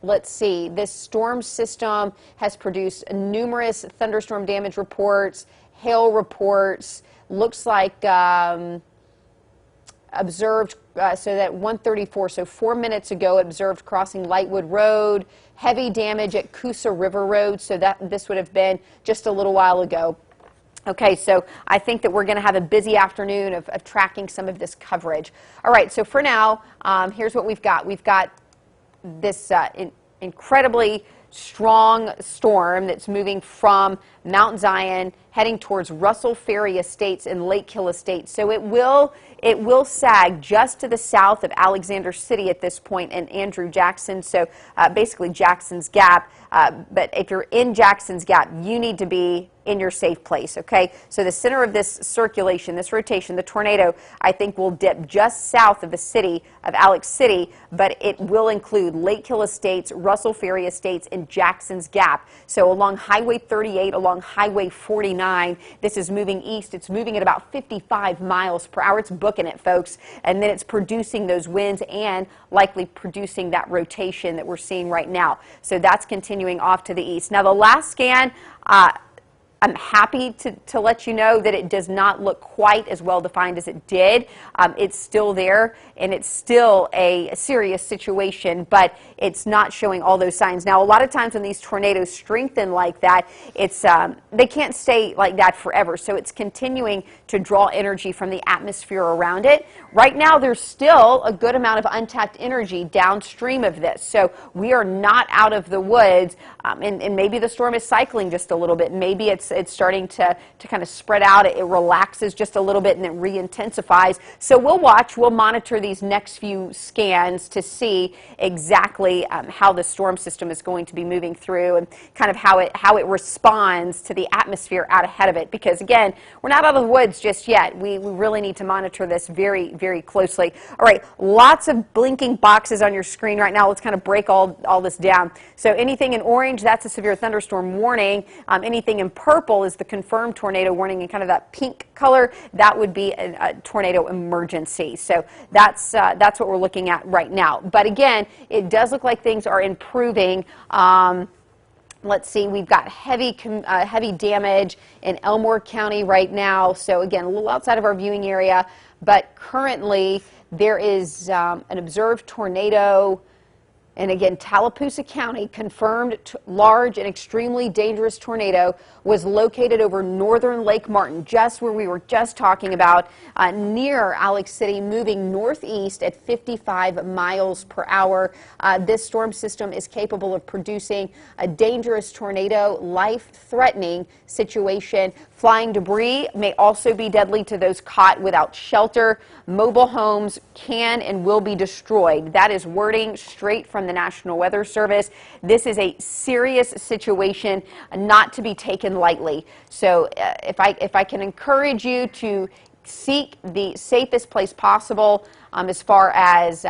Let's see, this storm system has produced numerous thunderstorm damage reports, hail reports. Looks like observed, so that 1:34, so 4 minutes ago, observed crossing Lightwood Road, heavy damage at Coosa River Road, so that this would have been just a little while ago. Okay, so I think that we're going to have a busy afternoon of tracking some of this coverage. All right, so for now, here's what we've got. We've got this incredibly strong storm that's moving from Mount Zion heading towards Russell Ferry Estates and Lake Hill Estates. So it will sag just to the south of Alexander City at this point and Andrew Jackson. So basically Jackson's Gap. But if you're in Jackson's Gap, you need to be in your safe place, okay? So the center of this circulation, this rotation, the tornado, I think will dip just south of the city of Alex City, but it will include Lake Hill Estates, Russell Ferry Estates, and Jackson's Gap. So along Highway 38, along Highway 49, this is moving east. It's moving at about 55 miles per hour. It's booking it, folks. And then it's producing those winds and likely producing that rotation that we're seeing right now. So that's continuing off to the east. Now, the last scan, I'm happy to let you know that it does not look quite as well defined as it did. It's still there, and it's still a serious situation, but it's not showing all those signs. Now, a lot of times when these tornadoes strengthen like that, it's they can't stay like that forever, so it's continuing to draw energy from the atmosphere around it. Right now, there's still a good amount of untapped energy downstream of this, so we are not out of the woods, and maybe the storm is cycling just a little bit. Maybe it's starting to kind of spread out. It relaxes just a little bit and it re-intensifies. So we'll watch, we'll monitor these next few scans to see exactly how the storm system is going to be moving through and kind of how it responds to the atmosphere out ahead of it. Because again, we're not out of the woods just yet. We really need to monitor this very, very closely. All right, lots of blinking boxes on your screen right now. Let's kind of break all this down. So anything in orange, that's a severe thunderstorm warning. Anything in purple is the confirmed tornado warning, and kind of that pink color, that would be a tornado emergency. So that's what we're looking at right now. But again, it does look like things are improving. Let's see, we've got heavy damage in Elmore County right now. So again, a little outside of our viewing area, but currently there is an observed tornado. And again, Tallapoosa County confirmed large and extremely dangerous tornado was located over northern Lake Martin, just where we were just talking about, near Alex City, moving northeast at 55 miles per hour. This storm system is capable of producing a dangerous tornado, life-threatening situation. Flying debris may also be deadly to those caught without shelter. Mobile homes can and will be destroyed. That is wording straight from the National Weather Service. This is a serious situation, not to be taken lightly. So if I can encourage you to seek the safest place possible as far as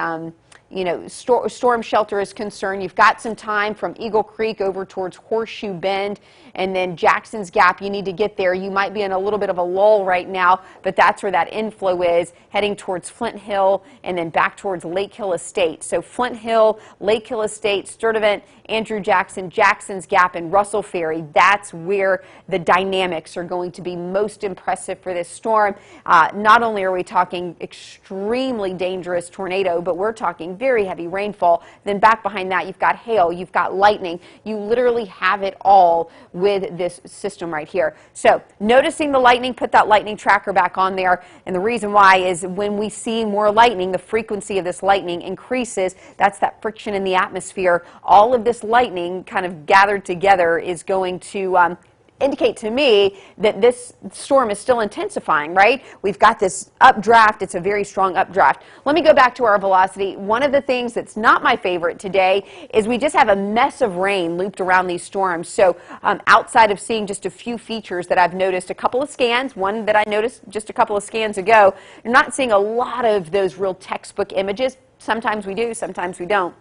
storm shelter is concerned, you've got some time from Eagle Creek over towards Horseshoe Bend, and then Jackson's Gap. You need to get there. You might be in a little bit of a lull right now, but that's where that inflow is, heading towards Flint Hill and then back towards Lake Hill Estates. So Flint Hill, Lake Hill Estates, Sturtevant, Andrew Jackson, Jackson's Gap, and Russell Ferry. That's where the dynamics are going to be most impressive for this storm. Not only are we talking extremely dangerous tornado, but we're talking very heavy rainfall. Then back behind that, you've got hail, you've got lightning. You literally have it all with this system right here. So noticing the lightning, put that lightning tracker back on there. And the reason why is when we see more lightning, the frequency of this lightning increases. That's that friction in the atmosphere. All of this lightning kind of gathered together is going to indicate to me that this storm is still intensifying, right? We've got this updraft. It's a very strong updraft. Let me go back to our velocity. One of the things that's not my favorite today is we just have a mess of rain looped around these storms. So outside of seeing just a few features that I've noticed, a couple of scans, one that I noticed just a couple of scans ago, you're not seeing a lot of those real textbook images. Sometimes we do, sometimes we don't.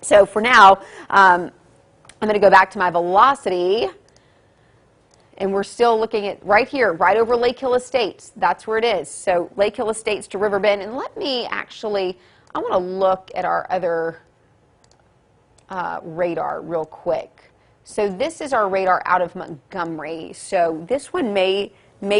So for now, I'm going to go back to my velocity. And we're still looking at right here, right over Lake Hill Estates. That's where it is. So Lake Hill Estates to Riverbend. And let me actually, I want to look at our other radar real quick. So this is our radar out of Montgomery. So this one may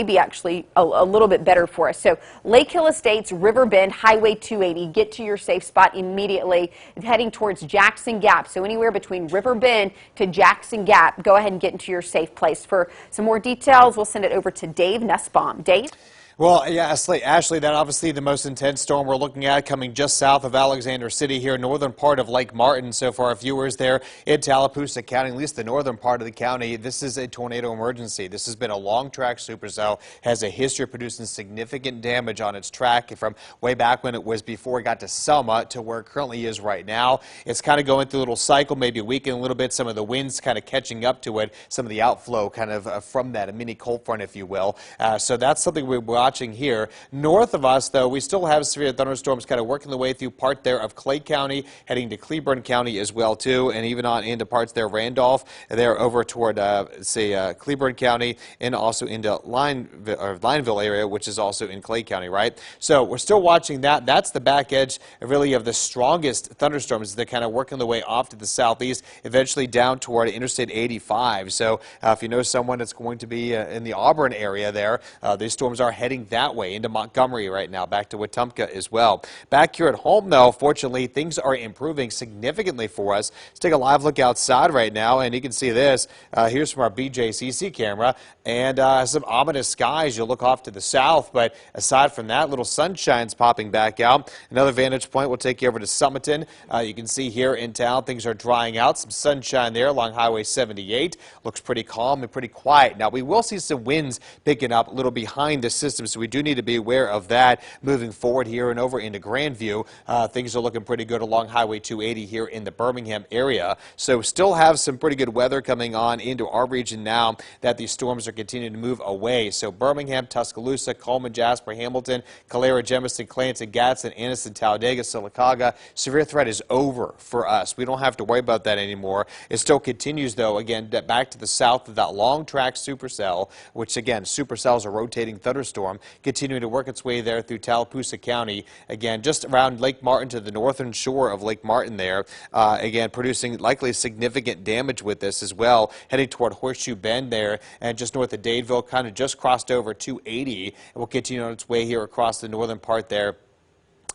be actually a little bit better for us. So Lake Hill Estates, Riverbend, Highway 280, get to your safe spot immediately, heading towards Jackson Gap. So anywhere between Riverbend to Jackson Gap, go ahead and get into your safe place. For some more details, we'll send it over to Dave Nussbaum. Dave? Well, yeah, Ashley, that obviously the most intense storm we're looking at coming just south of Alexander City here, northern part of Lake Martin. So for our viewers there in Tallapoosa County, at least the northern part of the county, this is a tornado emergency. This has been a long track supercell, has a history of producing significant damage on its track from way back when it was before it got to Selma to where it currently is right now. It's kind of going through a little cycle, maybe weakening a little bit, some of the winds kind of catching up to it, some of the outflow kind of from that, a mini cold front, if you will. So that's something we're watching here. North of us, though, we still have severe thunderstorms kind of working the way through part there of Clay County, heading to Cleburne County as well, too, and even on into parts there, Randolph, there over toward, Cleburne County, and also into Lineville area, which is also in Clay County, right? So we're still watching that. That's the back edge, really, of the strongest thunderstorms. They're kind of working their way off to the southeast, eventually down toward Interstate 85. So if you know someone that's going to be in the Auburn area there, these storms are heading that way into Montgomery right now, back to Wetumpka as well. Back here at home, though, fortunately, things are improving significantly for us. Let's take a live look outside right now, and you can see this. Here's from our BJCC camera, and some ominous skies. You'll look off to the south, but aside from that, little sunshine's popping back out. Another vantage point will take you over to Summerton. You can see here in town, things are drying out. Some sunshine there along Highway 78. Looks pretty calm and pretty quiet. Now, we will see some winds picking up a little behind the system, so we do need to be aware of that moving forward here and over into Grandview. Things are looking pretty good along Highway 280 here in the Birmingham area. So still have some pretty good weather coming on into our region now that these storms are continuing to move away. So Birmingham, Tuscaloosa, Coleman, Jasper, Hamilton, Calera, Jemison, Clanton, Gadsden, Anniston, Talladega, Sylacauga. Severe threat is over for us. We don't have to worry about that anymore. It still continues, though, again, back to the south of that long track supercell, which, again, supercells are rotating thunderstorm, continuing to work its way there through Tallapoosa County. Again, just around Lake Martin to the northern shore of Lake Martin there. Again, producing likely significant damage with this as well, heading toward Horseshoe Bend there, and just north of Dadeville, kind of just crossed over 280. It will continue on its way here across the northern part there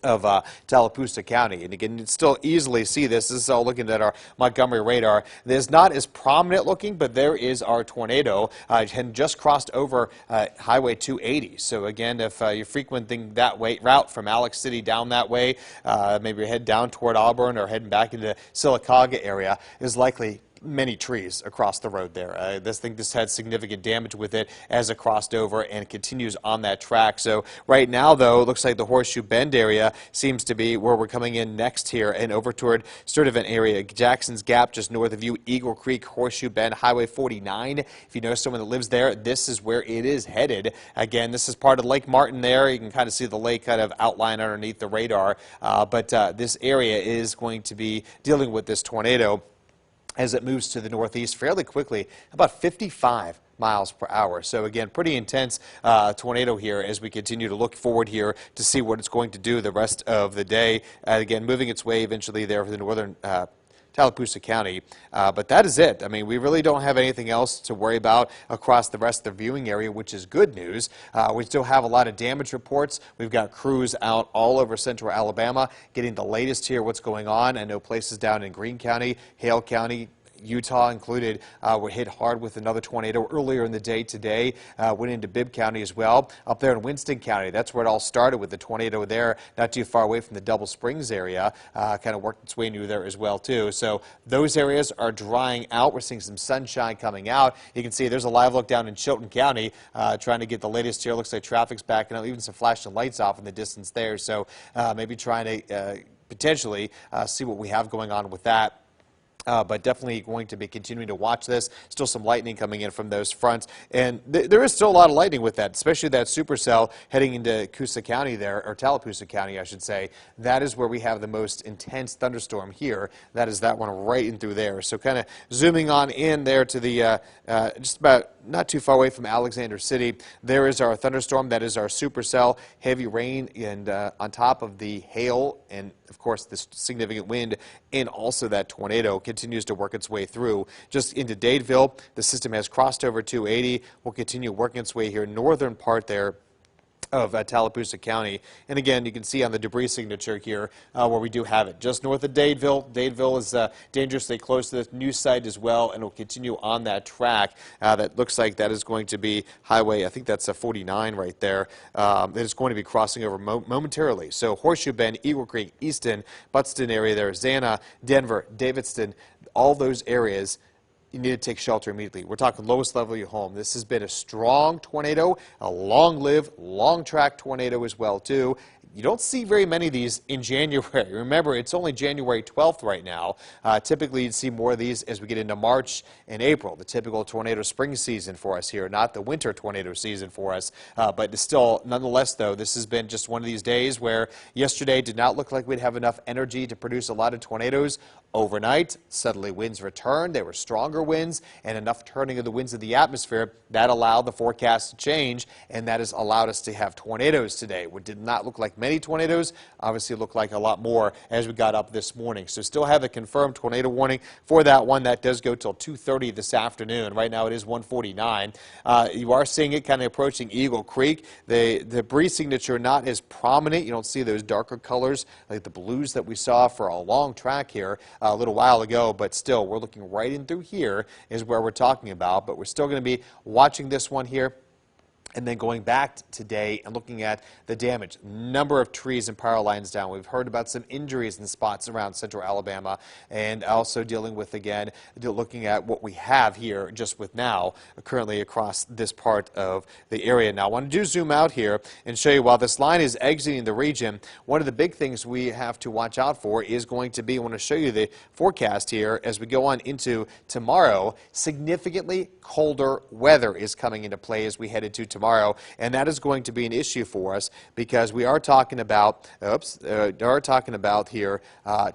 of Tallapoosa County. And again, you can still easily see this. This is all looking at our Montgomery radar. It's not as prominent looking, but there is our tornado and just crossed over Highway 280. So again, if you're frequenting that route from Alex City down that way, maybe you head down toward Auburn or heading back into Sylacauga area, is likely many trees across the road there. This had significant damage with it as it crossed over and continues on that track. So right now, though, it looks like the Horseshoe Bend area seems to be where we're coming in next here and over toward Sturtevant area. Jackson's Gap, just north of you, Eagle Creek, Horseshoe Bend, Highway 49. If you know someone that lives there, this is where it is headed. Again, this is part of Lake Martin there. You can kind of see the lake kind of outline underneath the radar. But this area is going to be dealing with this tornado as it moves to the northeast fairly quickly, about 55 miles per hour. So again, pretty intense tornado here as we continue to look forward here to see what it's going to do the rest of the day. Again, moving its way eventually there for the northern Tallapoosa County. But that is it. I mean, we really don't have anything else to worry about across the rest of the viewing area, which is good news. We still have a lot of damage reports. We've got crews out all over central Alabama getting the latest here, what's going on. I know places down in Greene County, Hale County, Utah included, were hit hard with another tornado earlier in the day today. Went into Bibb County as well. Up there in Winston County, that's where it all started with the tornado there, not too far away from the Double Springs area. Kind of worked its way into there as well, too. So those areas are drying out. We're seeing some sunshine coming out. You can see there's a live look down in Chilton County, trying to get the latest here. Looks like traffic's backing up, even some flashing lights off in the distance there. So maybe trying to potentially see what we have going on with that. But definitely going to be continuing to watch this. Still some lightning coming in from those fronts. And there is still a lot of lightning with that, especially that supercell heading into Coosa County there, or Tallapoosa County, I should say. That is where we have the most intense thunderstorm here. That is that one right in through there. So kind of zooming on in there to the, just about not too far away from Alexander City. There is our thunderstorm. That is our supercell. Heavy rain and on top of the hail and, of course, this significant wind and also that tornado continues to work its way through. Just into Dadeville, the system has crossed over 280. Will continue working its way here, northern part there of Tallapoosa County. And again, you can see on the debris signature here where we do have it. Just north of Dadeville. Dadeville is dangerously close to this new site as well, and will continue on that track. That looks like that is going to be highway, I think that's a 49 right there. That is going to be crossing over momentarily. So Horseshoe Bend, Eagle Creek, Easton, Buttston area there, Zana, Denver, Davidston, all those areas, you need to take shelter immediately. We're talking lowest level of your home. This has been a strong tornado, a long-lived, long-track tornado as well, too. You don't see very many of these in January. Remember, it's only January 12th right now. Typically, you'd see more of these as we get into March and April, the typical tornado spring season for us here, not the winter tornado season for us. But still, nonetheless, though, this has been just one of these days where yesterday did not look like we'd have enough energy to produce a lot of tornadoes. Overnight, suddenly winds returned. They were stronger winds and enough turning of the winds of the atmosphere that allowed the forecast to change, and that has allowed us to have tornadoes today. What did not look like many tornadoes obviously looked like a lot more as we got up this morning. So still have a confirmed tornado warning for that one. That does go till 2:30 this afternoon. Right now it is 1:49. You are seeing it kind of approaching Eagle Creek. The debris signature not as prominent. You don't see those darker colors like the blues that we saw for a long track here a little while ago, but still we're looking right in through here is where we're talking about. But we're still going to be watching this one here. And then going back today and looking at the damage, number of trees and power lines down. We've heard about some injuries in spots around central Alabama, and also dealing with, again, looking at what we have here just with now currently across this part of the area. Now, I want to zoom out here and show you while this line is exiting the region, one of the big things we have to watch out for is going to be, I want to show you the forecast here as we go on into tomorrow. Significantly colder weather is coming into play as we head into tomorrow, and that is going to be an issue for us because we are talking about, here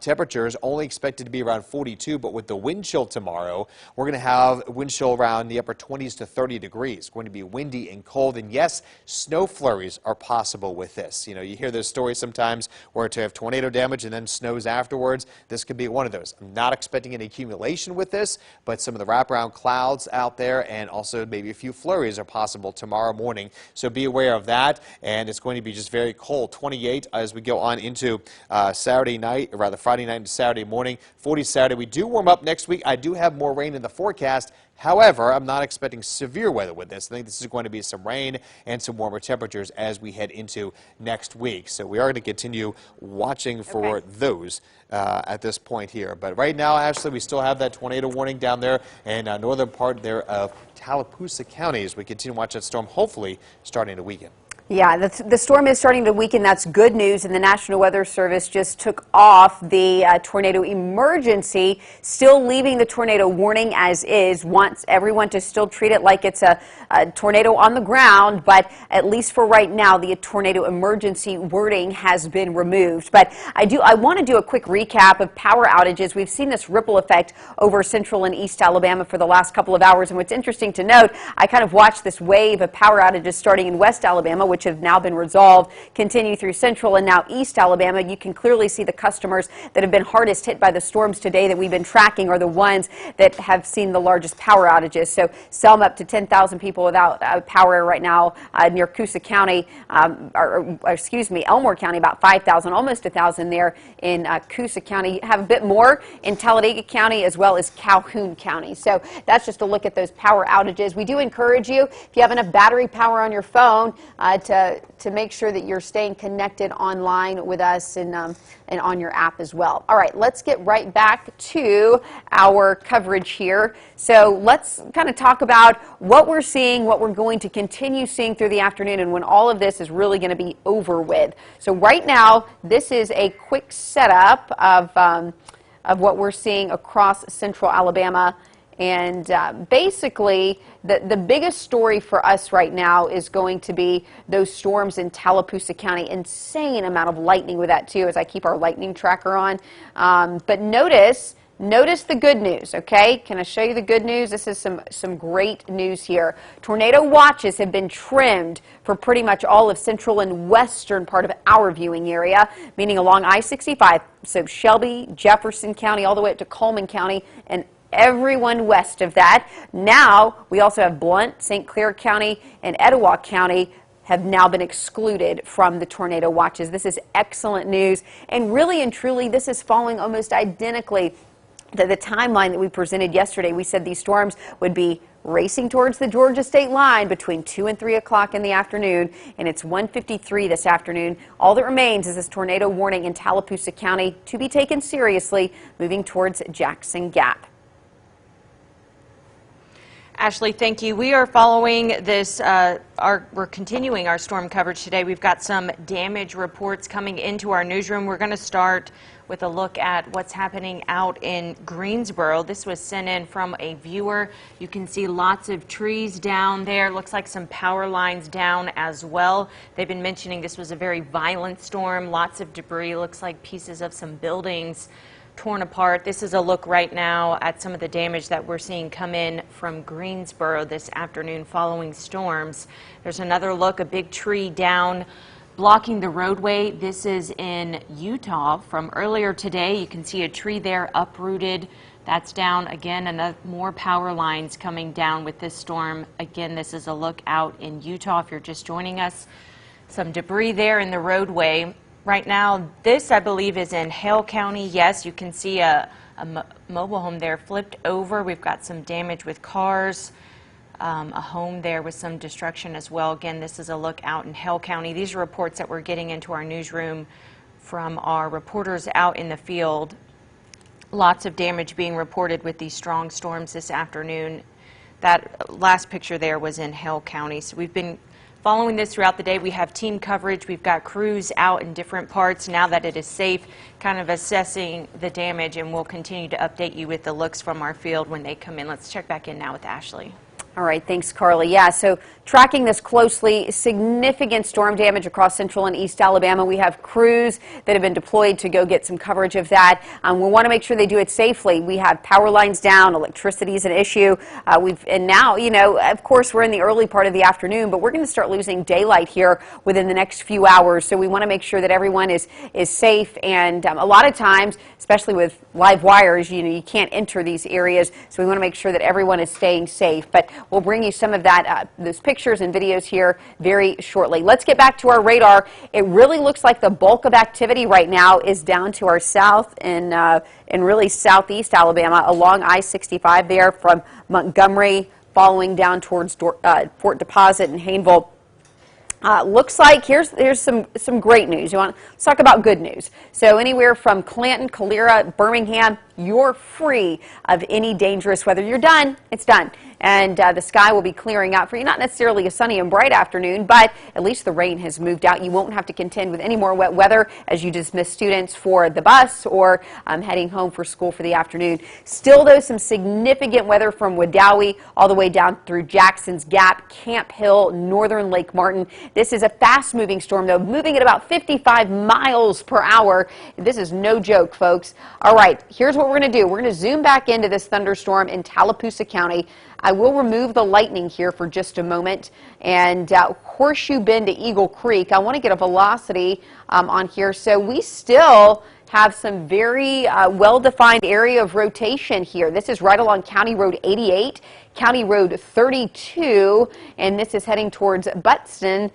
temperatures only expected to be around 42, but with the wind chill tomorrow, we're going to have wind chill around the upper 20s to 30 degrees. It's going to be windy and cold, and yes, snow flurries are possible with this. You know, you hear those stories sometimes where to have tornado damage and then snows afterwards. This could be one of those. I'm not expecting any accumulation with this, but some of the wraparound clouds out there and also maybe a few flurries are possible tomorrow morning. So be aware of that, and it's going to be just very cold. 28 as we go on into Saturday night, or rather Friday night into Saturday morning. 40 Saturday. We do warm up next week. I do have more rain in the forecast. However, I'm not expecting severe weather with this. I think this is going to be some rain and some warmer temperatures as we head into next week. So we are going to continue watching for those at this point here. But right now, Ashley, we still have that tornado warning down there in northern part there of Tallapoosa Counties. We continue to watch that storm, hopefully starting to weaken. Yeah, the storm is starting to weaken. That's good news. And the National Weather Service just took off the tornado emergency, still leaving the tornado warning as is. Wants everyone to still treat it like it's a tornado on the ground. But at least for right now, the tornado emergency wording has been removed. But I want to do a quick recap of power outages. We've seen this ripple effect over central and east Alabama for the last couple of hours. And what's interesting to note, I kind of watched this wave of power outages starting in west Alabama, which have now been resolved, continue through central and now east Alabama. You can clearly see the customers that have been hardest hit by the storms today that we've been tracking are the ones that have seen the largest power outages. So Selma up to 10,000 people without power right now near Coosa County, Elmore County, about 5,000, almost 1,000 there in Coosa County. You have a bit more in Talladega County as well as Calhoun County. So that's just a look at those power outages. We do encourage you, if you have enough battery power on your phone, to make sure that you're staying connected online with us and on your app as well. All right, let's get right back to our coverage here. So let's kind of talk about what we're seeing, what we're going to continue seeing through the afternoon, and when all of this is really going to be over with. So right now, this is a quick setup of what we're seeing across central Alabama. And basically, the biggest story for us right now is going to be those storms in Tallapoosa County. Insane amount of lightning with that, too, as I keep our lightning tracker on. But notice the good news, okay? Can I show you the good news? This is some great news here. Tornado watches have been trimmed for pretty much all of central and western part of our viewing area, meaning along I-65, so Shelby, Jefferson County, all the way up to Coleman County, and everyone west of that. Now, we also have Blount, St. Clair County, and Etowah County have now been excluded from the tornado watches. This is excellent news, and really and truly, this is following almost identically to the timeline that we presented yesterday. We said these storms would be racing towards the Georgia state line between 2 and 3 o'clock in the afternoon, and it's 1:53 this afternoon. All that remains is this tornado warning in Tallapoosa County to be taken seriously, moving towards Jackson Gap. Ashley, thank you. We are following this, we're continuing our storm coverage today. We've got some damage reports coming into our newsroom. We're going to start with a look at what's happening out in Greensboro. This was sent in from a viewer. You can see lots of trees down there. Looks like some power lines down as well. They've been mentioning this was a very violent storm. Lots of debris. Looks like pieces of some buildings torn apart. This is a look right now at some of the damage that we're seeing come in from Greensboro this afternoon following storms. There's another look, a big tree down blocking the roadway. This is in Utah from earlier today. You can see a tree there uprooted. That's down again, and more power lines coming down with this storm. Again, this is a look out in Utah if you're just joining us. Some debris there in the roadway. Right now, this, I believe, is in Hale County. Yes, you can see a mobile home there flipped over. We've got some damage with cars, a home there with some destruction as well. Again, this is a look out in Hale County. These are reports that we're getting into our newsroom from our reporters out in the field. Lots of damage being reported with these strong storms this afternoon. That last picture there was in Hale County. So we've been following this throughout the day. We have team coverage. We've got crews out in different parts now that it is safe, kind of assessing the damage, and we'll continue to update you with the looks from our field when they come in. Let's check back in now with Ashley. All right, thanks, Carly. Yeah, so tracking this closely, significant storm damage across central and east Alabama. We have crews that have been deployed to go get some coverage of that. We want to make sure they do it safely. We have power lines down, electricity is an issue. And now, you know, of course, we're in the early part of the afternoon, but we're going to start losing daylight here within the next few hours. So we want to make sure that everyone is safe. And a lot of times, especially with live wires, you know, you can't enter these areas. So we want to make sure that everyone is staying safe. But We'll bring you some of that, those pictures and videos here very shortly. Let's get back to our radar. It really looks like the bulk of activity right now is down to our south and really southeast Alabama along I-65 there from Montgomery following down towards Fort Deposit and Hayneville. Looks like here's some great news. Let's talk about good news. So anywhere from Clanton, Calera, Birmingham, you're free of any dangerous weather. You're done. It's done. And the sky will be clearing out for you. Not necessarily a sunny and bright afternoon, but at least the rain has moved out. You won't have to contend with any more wet weather as you dismiss students for the bus or heading home for school for the afternoon. Still, though, some significant weather from Wedowee all the way down through Jackson's Gap, Camp Hill, northern Lake Martin. This is a fast-moving storm, though, moving at about 55 miles per hour. This is no joke, folks. All right, here's what we're going to do. We're going to zoom back into this thunderstorm in Tallapoosa County. I will remove the lightning here for just a moment. And Horseshoe Bend to Eagle Creek, I want to get a velocity on here. So we still have some very well-defined area of rotation here. This is right along County Road 88, County Road 32, and this is heading towards Buttston.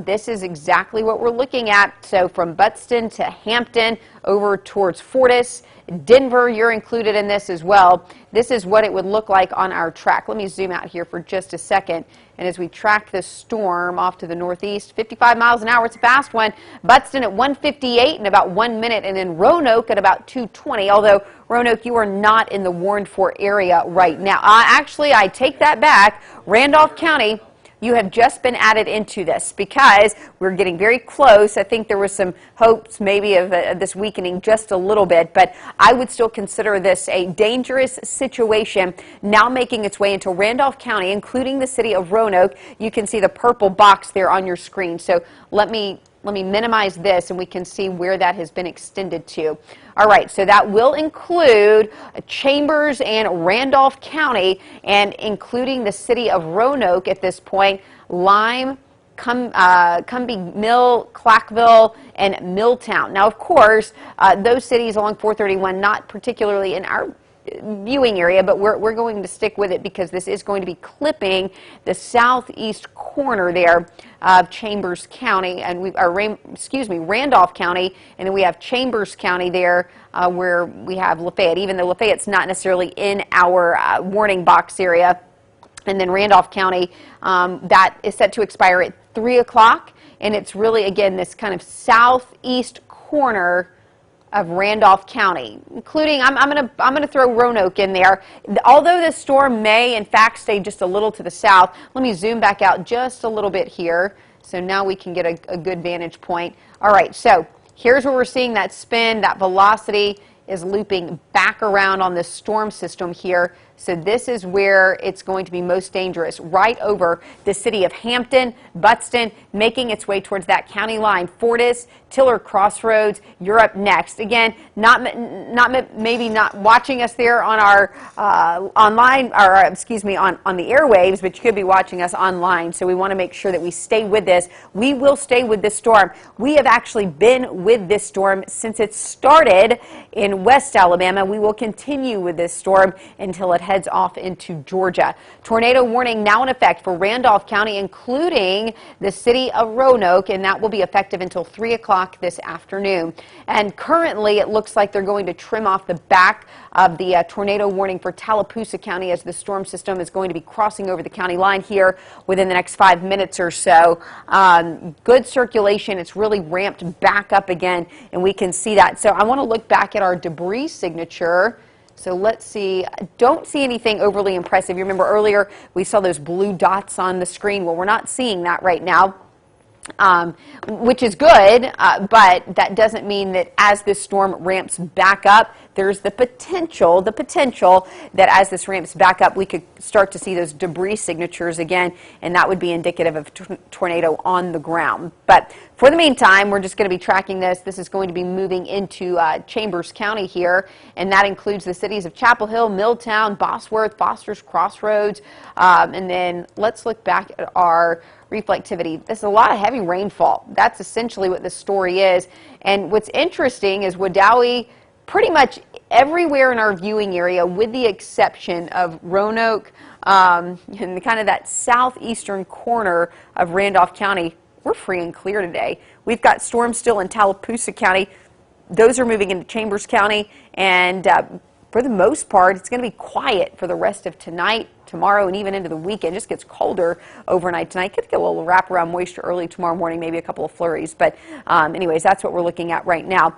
This is exactly what we're looking at. So from Buttston to Hampton, over towards Fortis, Denver, you're included in this as well. This is what it would look like on our track. Let me zoom out here for just a second. And as we track this storm off to the northeast, 55 miles an hour, it's a fast one. Buttston at 158 in about 1 minute, and then Roanoke at about 220. Although, Roanoke, you are not in the warned for area right now. Actually, I take that back. Randolph County, you have just been added into this because we're getting very close. I think there was some hopes maybe of this weakening just a little bit, but I would still consider this a dangerous situation now making its way into Randolph County, including the city of Roanoke. You can see the purple box there on your screen. So let me minimize this and we can see where that has been extended to. All right, so that will include Chambers and Randolph County, and including the city of Roanoke at this point, Lime, Cumbie Mill, Clackville, and Milltown. Now, of course, those cities along 431, not particularly in our viewing area, but we're going to stick with it because this is going to be clipping the southeast corner there of Chambers County, and Randolph County, and then we have Chambers County there where we have Lafayette, even though Lafayette's not necessarily in our warning box area. And then Randolph County, that is set to expire at 3 o'clock, and it's really, again, this kind of southeast corner of Randolph County, including, I'm gonna throw Roanoke in there. Although this storm may, in fact, stay just a little to the south, let me zoom back out just a little bit here, so now we can get a good vantage point. All right, so here's where we're seeing that spin, that velocity is looping back around on this storm system here. So this is where it's going to be most dangerous, right over the city of Hampton, Buttston, making its way towards that county line. Fortis, Tiller Crossroads, you're up next. Again, maybe not watching us there on our online, or excuse me, on the airwaves, but you could be watching us online. So we want to make sure that we stay with this. We will stay with this storm. We have actually been with this storm since it started in West Alabama. We will continue with this storm until it heads off into Georgia. Tornado warning now in effect for Randolph County, including the city of Roanoke, and that will be effective until 3 o'clock this afternoon. And currently, it looks like they're going to trim off the back of the tornado warning for Tallapoosa County as the storm system is going to be crossing over the county line here within the next 5 minutes or so. Good circulation. It's really ramped back up again, and we can see that. So I want to look back at our debris signature. So let's see. Don't see anything overly impressive. You remember earlier we saw those blue dots on the screen. Well, we're not seeing that right now. Which is good, but that doesn't mean that as this storm ramps back up, there's the potential that as this ramps back up, we could start to see those debris signatures again, and that would be indicative of tornado on the ground. But for the meantime, we're just going to be tracking this. This is going to be moving into Chambers County here, and that includes the cities of Chapel Hill, Milltown, Bosworth, Foster's Crossroads, and then let's look back at our reflectivity. There's a lot of heavy rainfall. That's essentially what this story is. And what's interesting is Wedowee, pretty much everywhere in our viewing area, with the exception of Roanoke, in kind of that southeastern corner of Randolph County, we're free and clear today. We've got storms still in Tallapoosa County. Those are moving into Chambers County, and for the most part, it's going to be quiet for the rest of tonight, tomorrow, and even into the weekend. It just gets colder overnight tonight. Could get a little wraparound moisture early tomorrow morning, maybe a couple of flurries. But anyways, that's what we're looking at right now.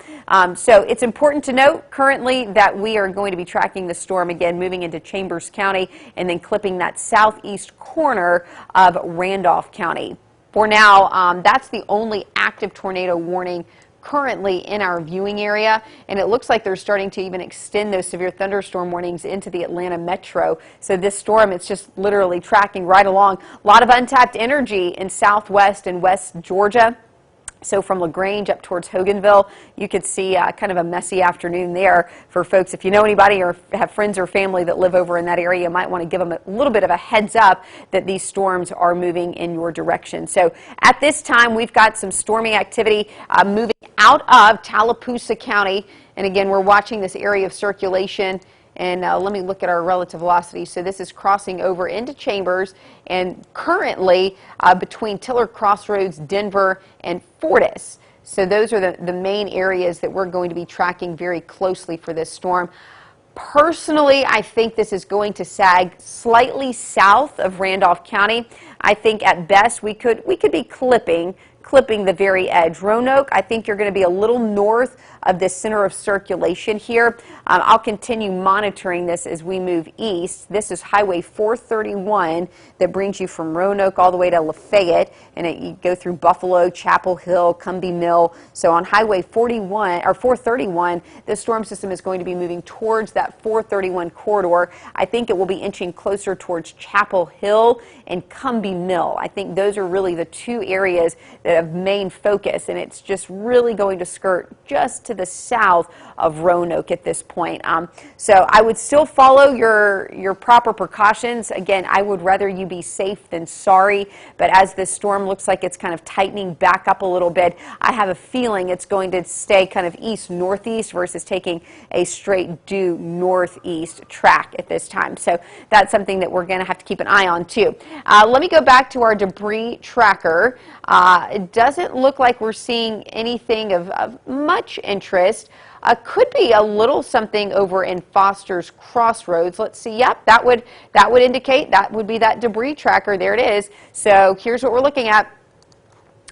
So it's important to note currently that we are going to be tracking the storm again, moving into Chambers County and then clipping that southeast corner of Randolph County. For now, that's the only active tornado warning currently in our viewing area, and it looks like they're starting to even extend those severe thunderstorm warnings into the Atlanta metro. So this storm, it's just literally tracking right along. A lot of untapped energy in southwest and west Georgia. So from LaGrange up towards Hoganville, you could see kind of a messy afternoon there for folks. If you know anybody or have friends or family that live over in that area, you might want to give them a little bit of a heads up that these storms are moving in your direction. So at this time, we've got some stormy activity moving out of Tallapoosa County. And again, we're watching this area of circulation. And let me look at our relative velocity. So this is crossing over into Chambers and currently between Tiller Crossroads, Denver, and Fortis. So those are the main areas that we're going to be tracking very closely for this storm. Personally, I think this is going to sag slightly south of Randolph County. I think at best we could be clipping the very edge. Roanoke, I think you're going to be a little north of the center of circulation here. I'll continue monitoring this as we move east. This is Highway 431 that brings you from Roanoke all the way to Lafayette, and you go through Buffalo, Chapel Hill, Cumbie Mill. So on Highway 431, this storm system is going to be moving towards that 431 corridor. I think it will be inching closer towards Chapel Hill and Cumbie Mill. I think those are really the two areas that have main focus, and it's just really going to skirt just to the south of Roanoke at this point. So I would still follow your proper precautions. Again, I would rather you be safe than sorry, but as this storm looks like it's kind of tightening back up a little bit, I have a feeling it's going to stay kind of east-northeast versus taking a straight due northeast track at this time. So that's something that we're going to have to keep an eye on too. Let me go back to our debris tracker. It doesn't look like we're seeing anything of much interest. Could be a little something over in Foster's Crossroads. Let's see. Yep, that would indicate that would be that debris tracker. There it is. So here's what we're looking at.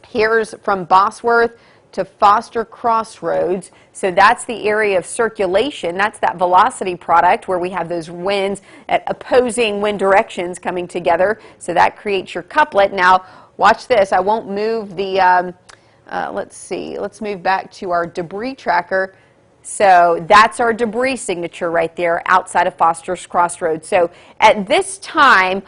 Here's from Bosworth to Foster Crossroads. So that's the area of circulation. That's that velocity product where we have those winds at opposing wind directions coming together. So that creates your couplet. Now, watch this. I won't move the, let's see. Let's move back to our debris tracker. So that's our debris signature right there outside of Foster's Crossroads. So at this time,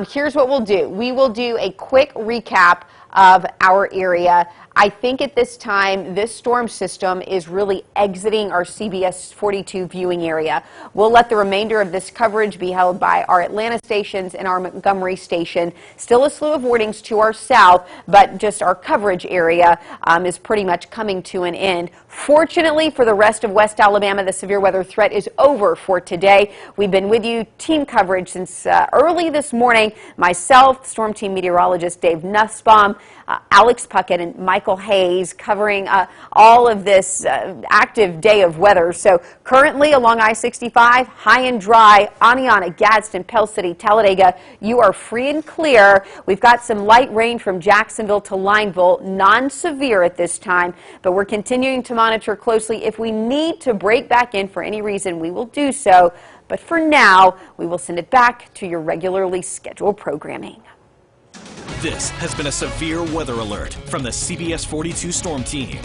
here's what we'll do. We will do a quick recap of our area. I think at this time, this storm system is really exiting our CBS 42 viewing area. We'll let the remainder of this coverage be held by our Atlanta stations and our Montgomery station. Still a slew of warnings to our south, but just our coverage area is pretty much coming to an end. Fortunately for the rest of West Alabama, the severe weather threat is over for today. We've been with you, team coverage, since early this morning. Myself, Storm Team Meteorologist Dave Nussbaum, Alex Puckett, and Michael Hayes covering all of this active day of weather. So currently along I-65, high and dry, Aniana, Gadsden, Pell City, Talladega, you are free and clear. We've got some light rain from Jacksonville to Lineville, non-severe at this time, but we're continuing to monitor closely. If we need to break back in for any reason, we will do so. But for now, we will send it back to your regularly scheduled programming. This has been a severe weather alert from the CBS 42 Storm Team.